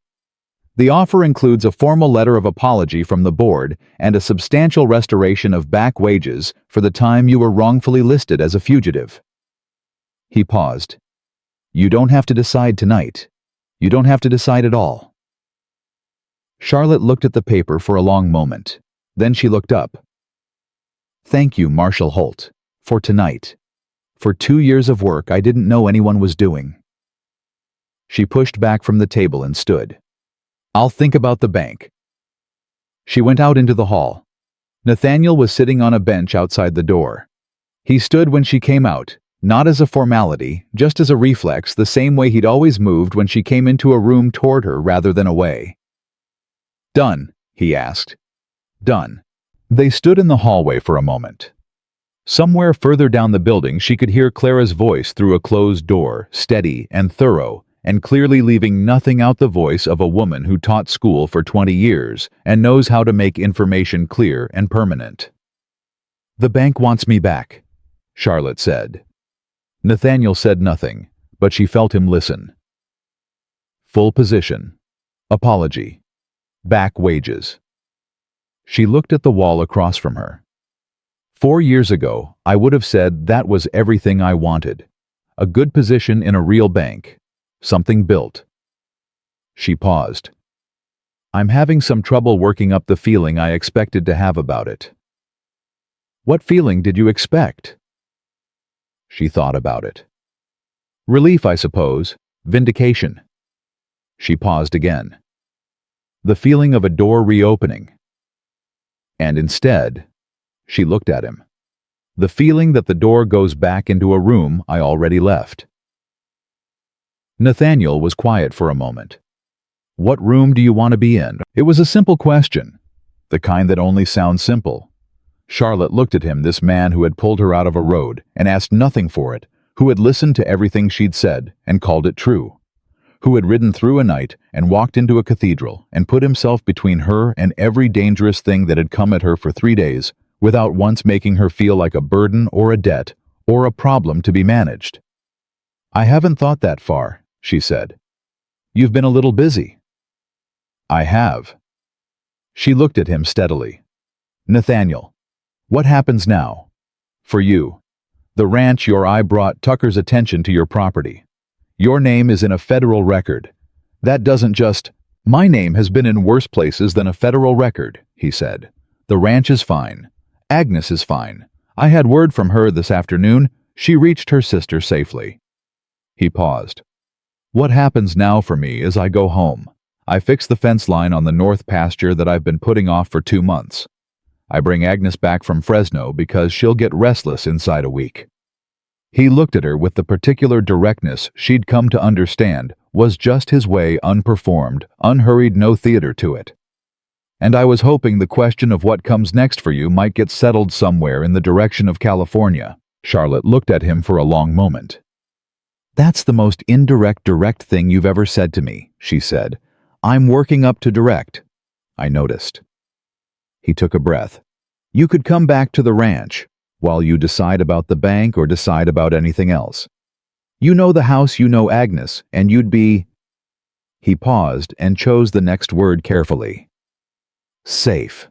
"The offer includes a formal letter of apology from the board and a substantial restoration of back wages for the time you were wrongfully listed as a fugitive." He paused. "You don't have to decide tonight. You don't have to decide at all." Charlotte looked at the paper for a long moment. Then she looked up. "Thank you, Marshal Holt, for tonight. For 2 years of work I didn't know anyone was doing." She pushed back from the table and stood. "I'll think about the bank." She went out into the hall. Nathaniel was sitting on a bench outside the door. He stood when she came out, not as a formality, just as a reflex, the same way he'd always moved when she came into a room toward her rather than away. "Done?" he asked. "Done." They stood in the hallway for a moment. Somewhere further down the building she could hear Clara's voice through a closed door, steady and thorough, and clearly leaving nothing out, the voice of a woman who taught school for 20 years and knows how to make information clear and permanent. "The bank wants me back," Charlotte said. Nathaniel said nothing, but she felt him listen. Full position. Apology. Back wages. She looked at the wall across from her. 4 years ago, I would have said that was everything I wanted. A good position in a real bank. Something built. She paused. "I'm having some trouble working up the feeling I expected to have about it." "What feeling did you expect?" She thought about it. "Relief, I suppose. Vindication." She paused again. "The feeling of a door reopening." And instead, she looked at him. "The feeling that the door goes back into a room I already left." Nathaniel was quiet for a moment. "What room do you want to be in?" It was a simple question, the kind that only sounds simple. Charlotte looked at him, this man who had pulled her out of a road and asked nothing for it, who had listened to everything she'd said and called it true, who had ridden through a night and walked into a cathedral and put himself between her and every dangerous thing that had come at her for 3 days without once making her feel like a burden or a debt or a problem to be managed. "I haven't thought that far," she said. "You've been a little busy." "I have." She looked at him steadily. "Nathaniel, what happens now? For you. The ranch your eye brought Tucker's attention to your property. Your name is in a federal record. That doesn't just... My name has been in worse places than a federal record, he said. The ranch is fine. Agnes is fine. I had word from her this afternoon. She reached her sister safely. He paused. What happens now for me is I go home. I fix the fence line on the north pasture that I've been putting off for 2 months. I bring Agnes back from Fresno because she'll get restless inside a week. He looked at her with the particular directness she'd come to understand was just his way, unperformed, unhurried, no theater to it. And I was hoping the question of what comes next for you might get settled somewhere in the direction of California. Charlotte looked at him for a long moment. That's the most indirect, direct thing you've ever said to me, she said. I'm working up to direct. I noticed. He took a breath. You could come back to the ranch while you decide about the bank or decide about anything else. You know the house, you know Agnes, and you'd be... He paused and chose the next word carefully. Safe.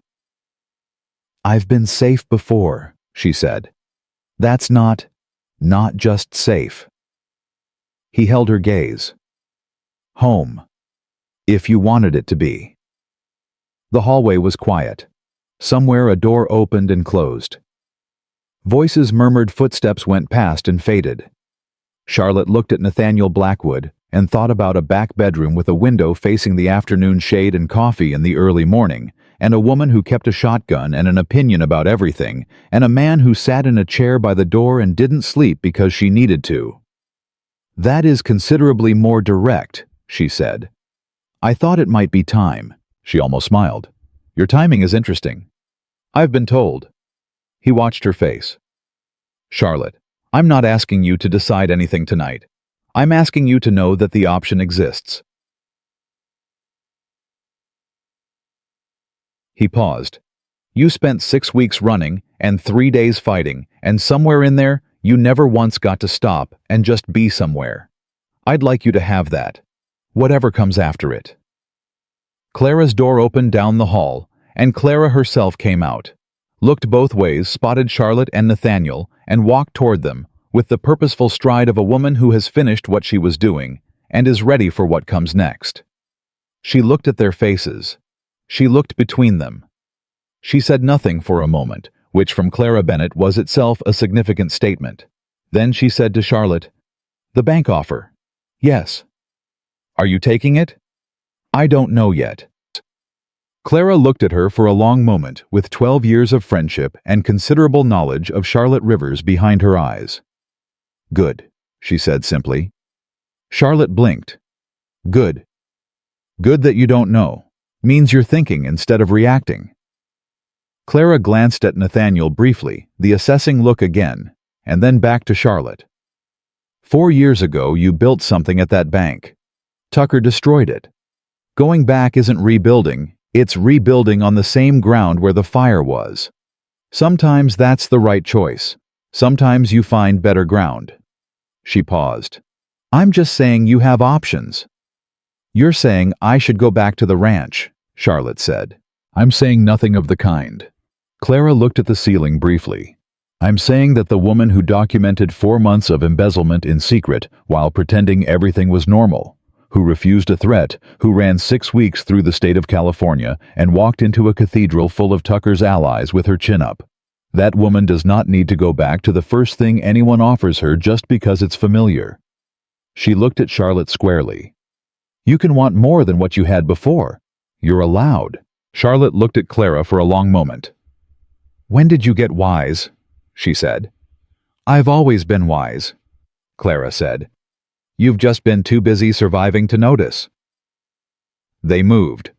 I've been safe before, she said. That's not just safe. He held her gaze. Home. If you wanted it to be. The hallway was quiet. Somewhere a door opened and closed. Voices murmured, footsteps went past and faded. Charlotte looked at Nathaniel Blackwood and thought about a back bedroom with a window facing the afternoon shade and coffee in the early morning, and a woman who kept a shotgun and an opinion about everything, and a man who sat in a chair by the door and didn't sleep because she needed to. That is considerably more direct, she said. I thought it might be time. She almost smiled. Your timing is interesting. I've been told. He watched her face. Charlotte, I'm not asking you to decide anything tonight. I'm asking you to know that the option exists. He paused. You spent 6 weeks running and 3 days fighting, and somewhere in there, you never once got to stop and just be somewhere. I'd like you to have that. Whatever comes after it. Clara's door opened down the hall, and Clara herself came out, looked both ways, spotted Charlotte and Nathaniel, and walked toward them, with the purposeful stride of a woman who has finished what she was doing and is ready for what comes next. She looked at their faces. She looked between them. She said nothing for a moment, which from Clara Bennett was itself a significant statement. Then she said to Charlotte, The bank offer. Yes. Are you taking it? I don't know yet. Clara looked at her for a long moment with 12 years of friendship and considerable knowledge of Charlotte Rivers behind her eyes. Good, she said simply. Charlotte blinked. Good. Good that you don't know. Means you're thinking instead of reacting. Clara glanced at Nathaniel briefly, the assessing look again, and then back to Charlotte. 4 years ago you built something at that bank. Tucker destroyed it. Going back isn't rebuilding, it's rebuilding on the same ground where the fire was. Sometimes that's the right choice. Sometimes you find better ground. She paused. I'm just saying you have options. You're saying I should go back to the ranch, Charlotte said. I'm saying nothing of the kind. Clara looked at the ceiling briefly. I'm saying that the woman who documented 4 months of embezzlement in secret while pretending everything was normal, who refused a threat, who ran 6 weeks through the state of California and walked into a cathedral full of Tucker's allies with her chin up. That woman does not need to go back to the first thing anyone offers her just because it's familiar. She looked at Charlotte squarely. You can want more than what you had before. You're allowed. Charlotte looked at Clara for a long moment. When did you get wise? She said. I've always been wise, Clara said. You've just been too busy surviving to notice. They moved.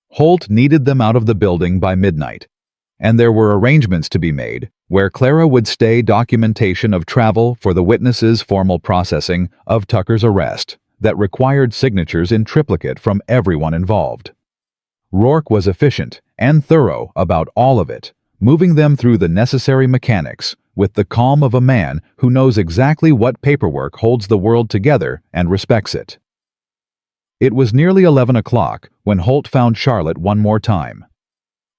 Holt needed them out of the building by midnight, and there were arrangements to be made where Clara would stay documentation of travel for the witnesses' formal processing of Tucker's arrest that required signatures in triplicate from everyone involved. Rourke was efficient and thorough about all of it, moving them through the necessary mechanics with the calm of a man who knows exactly what paperwork holds the world together and respects it. It was nearly 11 o'clock when Holt found Charlotte one more time.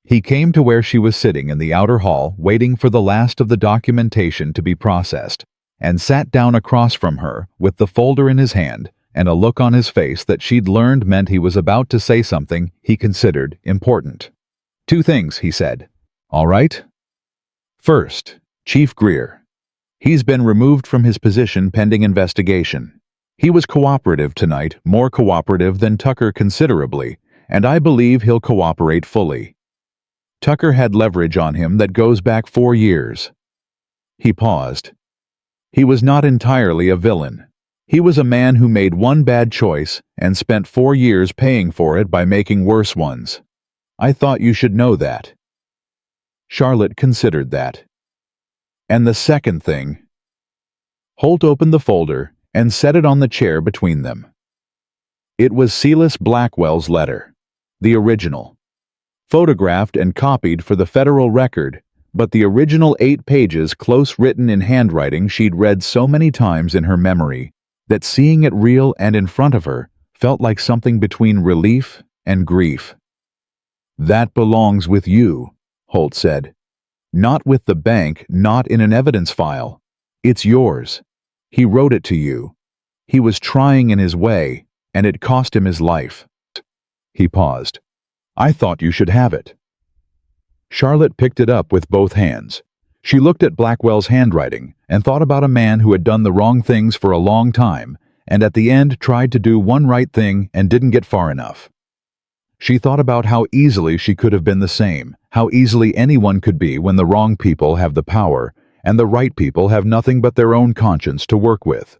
He came to where she was sitting in the outer hall, waiting for the last of the documentation to be processed, and sat down across from her with the folder in his hand and a look on his face that she'd learned meant he was about to say something he considered important. "Two things," he said. "All right?" "First, Chief Greer. He's been removed from his position pending investigation. He was cooperative tonight, more cooperative than Tucker considerably, and I believe he'll cooperate fully. Tucker had leverage on him that goes back 4 years. He paused. He was not entirely a villain. He was a man who made one bad choice and spent 4 years paying for it by making worse ones. I thought you should know that." Charlotte considered that. "And the second thing." Holt opened the folder and set it on the chair between them. It was Silas Blackwell's letter, the original. Photographed and copied for the federal record, but the original 8 pages close written in handwriting she'd read so many times in her memory that seeing it real and in front of her felt like something between relief and grief. "That belongs with you," Holt said. "Not with the bank, not in an evidence file. It's yours. He wrote it to you. He was trying in his way, and it cost him his life." He paused. "I thought you should have it." Charlotte picked it up with both hands. She looked at Blackwell's handwriting and thought about a man who had done the wrong things for a long time and at the end tried to do one right thing and didn't get far enough. She thought about how easily she could have been the same, how easily anyone could be when the wrong people have the power and the right people have nothing but their own conscience to work with.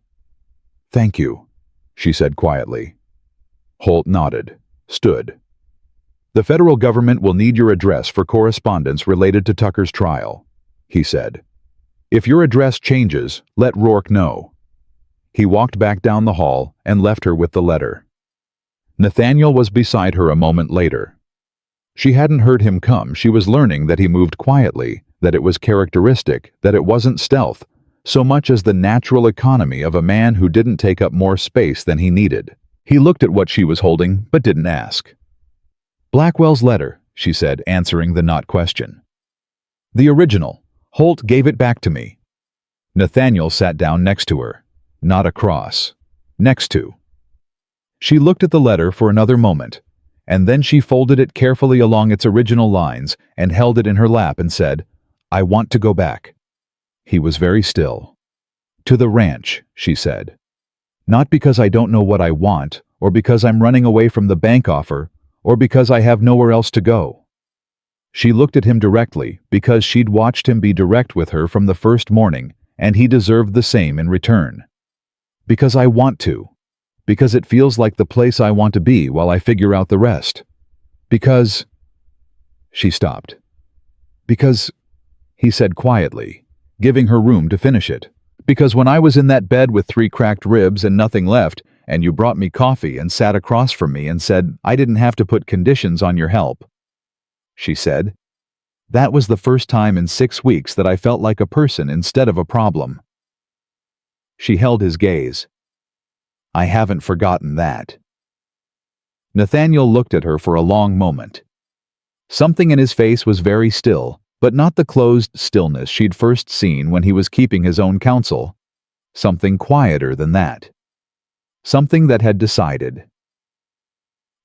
"Thank you," she said quietly. Holt nodded, stood. "The federal government will need your address for correspondence related to Tucker's trial," he said. "If your address changes, let Rourke know." He walked back down the hall and left her with the letter. Nathaniel was beside her a moment later. She hadn't heard him come. She was learning that he moved quietly, that it was characteristic, that it wasn't stealth, so much as the natural economy of a man who didn't take up more space than he needed. He looked at what she was holding, but didn't ask. "Blackwell's letter," she said, answering the not question. "The original. Holt gave it back to me." Nathaniel sat down next to her. Not across. Next to. She looked at the letter for another moment, and then she folded it carefully along its original lines and held it in her lap and said, "I want to go back." He was very still. "To the ranch," she said. "Not because I don't know what I want, or because I'm running away from the bank offer, or because I have nowhere else to go." She looked at him directly because she'd watched him be direct with her from the first morning, and he deserved the same in return. "Because I want to. Because it feels like the place I want to be while I figure out the rest. Because—" She stopped. "Because," he said quietly, giving her room to finish it. "Because when I was in that bed with 3 cracked ribs and nothing left, and you brought me coffee and sat across from me and said I didn't have to put conditions on your help," she said, "that was the first time in 6 weeks that I felt like a person instead of a problem." She held his gaze. "I haven't forgotten that." Nathaniel looked at her for a long moment. Something in his face was very still, but not the closed stillness she'd first seen when he was keeping his own counsel. Something quieter than that. Something that had decided.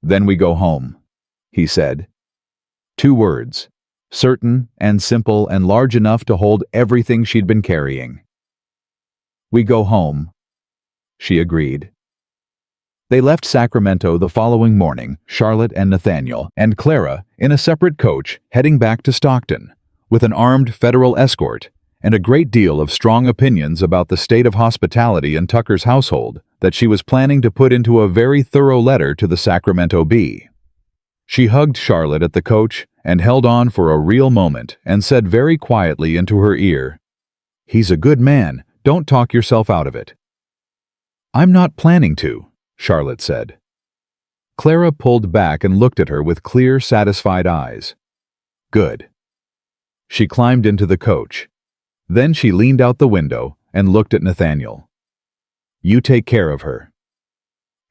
"Then we go home," he said. 2 words, certain and simple and large enough to hold everything she'd been carrying. "We go home," she agreed. They left Sacramento the following morning, Charlotte and Nathaniel, and Clara, in a separate coach, heading back to Stockton, with an armed federal escort, and a great deal of strong opinions about the state of hospitality in Tucker's household that she was planning to put into a very thorough letter to the Sacramento Bee. She hugged Charlotte at the coach and held on for a real moment and said very quietly into her ear, "He's a good man. Don't talk yourself out of it." "I'm not planning to," Charlotte said. Clara pulled back and looked at her with clear, satisfied eyes. "Good." She climbed into the coach. Then she leaned out the window and looked at Nathaniel. "You take care of her."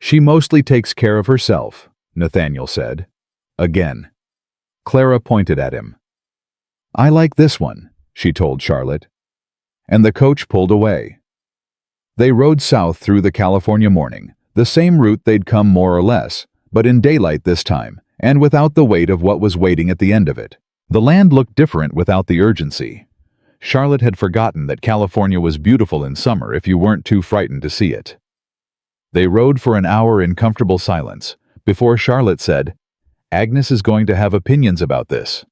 "She mostly takes care of herself," Nathaniel said. Again. Clara pointed at him. "I like this one," she told Charlotte. And the coach pulled away. They rode south through the California morning, the same route they'd come more or less, but in daylight this time, and without the weight of what was waiting at the end of it. The land looked different without the urgency. Charlotte had forgotten that California was beautiful in summer if you weren't too frightened to see it. They rode for an hour in comfortable silence, before Charlotte said, "Agnes is going to have opinions about this."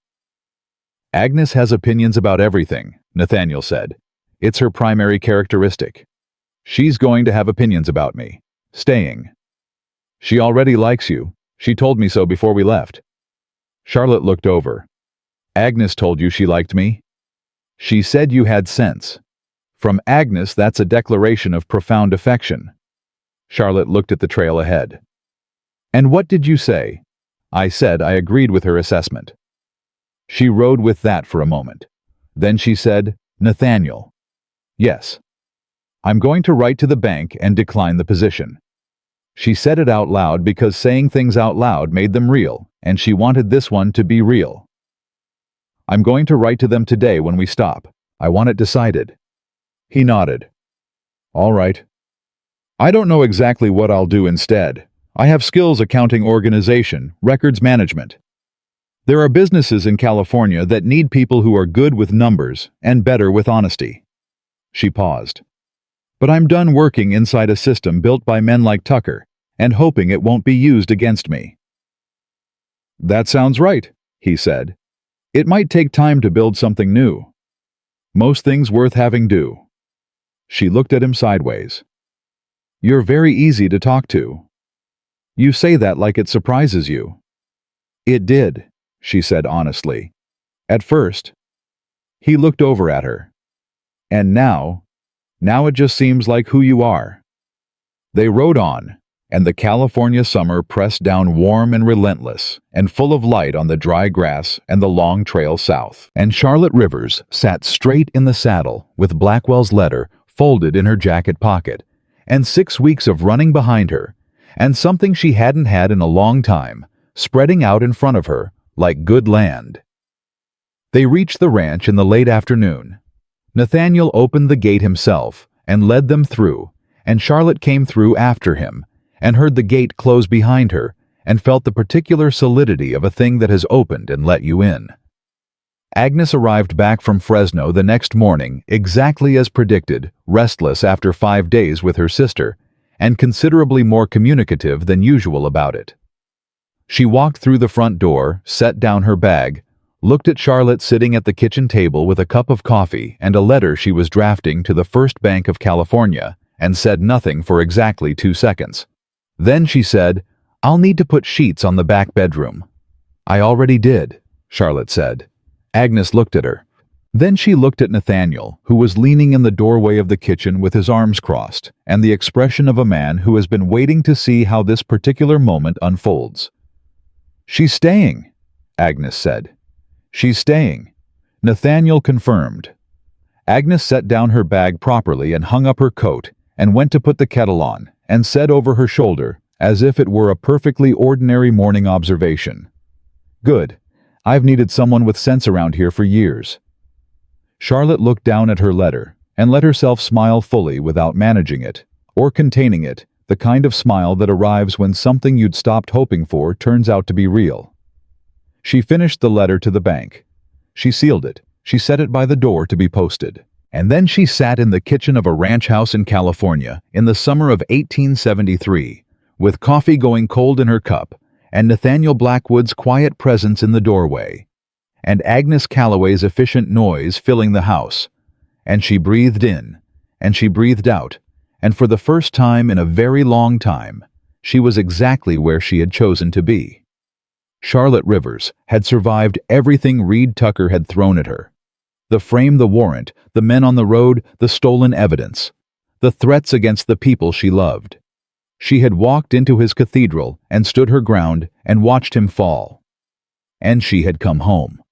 "Agnes has opinions about everything," Nathaniel said. "It's her primary characteristic. She's going to have opinions about me. Staying. She already likes you. She told me so before we left." Charlotte looked over. "Agnes told you she liked me?" "She said you had sense. From Agnes, that's a declaration of profound affection." Charlotte looked at the trail ahead. "And what did you say?" "I said I agreed with her assessment." She rode with that for a moment. Then she said, "Nathaniel." "Yes." "I'm going to write to the bank and decline the position." She said it out loud because saying things out loud made them real, and she wanted this one to be real. "I'm going to write to them today when we stop. I want it decided." He nodded. "All right. I don't know exactly what I'll do instead. I have skills accounting organization, records management. There are businesses in California that need people who are good with numbers and better with honesty." She paused. "But I'm done working inside a system built by men like Tucker and hoping it won't be used against me." "That sounds right," he said. "It might take time to build something new. Most things worth having do." She looked at him sideways. "You're very easy to talk to." "You say that like it surprises you." "It did," she said honestly. "At first." He looked over at her. "And now it just seems like who you are." They rode on, and the California summer pressed down warm and relentless, and full of light on the dry grass and the long trail south. And Charlotte Rivers sat straight in the saddle with Blackwell's letter folded in her jacket pocket, and 6 weeks of running behind her, and something she hadn't had in a long time, spreading out in front of her like good land. They reached the ranch in the late afternoon. Nathaniel opened the gate himself and led them through, and Charlotte came through after him, and heard the gate close behind her, and felt the particular solidity of a thing that has opened and let you in. Agnes arrived back from Fresno the next morning exactly as predicted, restless after 5 days with her sister, and considerably more communicative than usual about it. She walked through the front door, set down her bag, looked at Charlotte sitting at the kitchen table with a cup of coffee and a letter she was drafting to the First Bank of California, and said nothing for exactly 2 seconds. Then she said, "I'll need to put sheets on the back bedroom." "I already did," Charlotte said. Agnes looked at her. Then she looked at Nathaniel, who was leaning in the doorway of the kitchen with his arms crossed, and the expression of a man who has been waiting to see how this particular moment unfolds. "She's staying," Agnes said. "She's staying," Nathaniel confirmed. Agnes set down her bag properly and hung up her coat, and went to put the kettle on, and said over her shoulder, as if it were a perfectly ordinary morning observation, "Good. I've needed someone with sense around here for years." Charlotte looked down at her letter, and let herself smile fully without managing it, or containing it, the kind of smile that arrives when something you'd stopped hoping for turns out to be real. She finished the letter to the bank. She sealed it. She set it by the door to be posted. And then she sat in the kitchen of a ranch house in California in the summer of 1873, with coffee going cold in her cup, and Nathaniel Blackwood's quiet presence in the doorway, and Agnes Calloway's efficient noise filling the house. And she breathed in, and she breathed out, and for the first time in a very long time, she was exactly where she had chosen to be. Charlotte Rivers had survived everything Reed Tucker had thrown at her. The frame, the warrant, the men on the road, the stolen evidence, the threats against the people she loved. She had walked into his cathedral and stood her ground and watched him fall. And she had come home.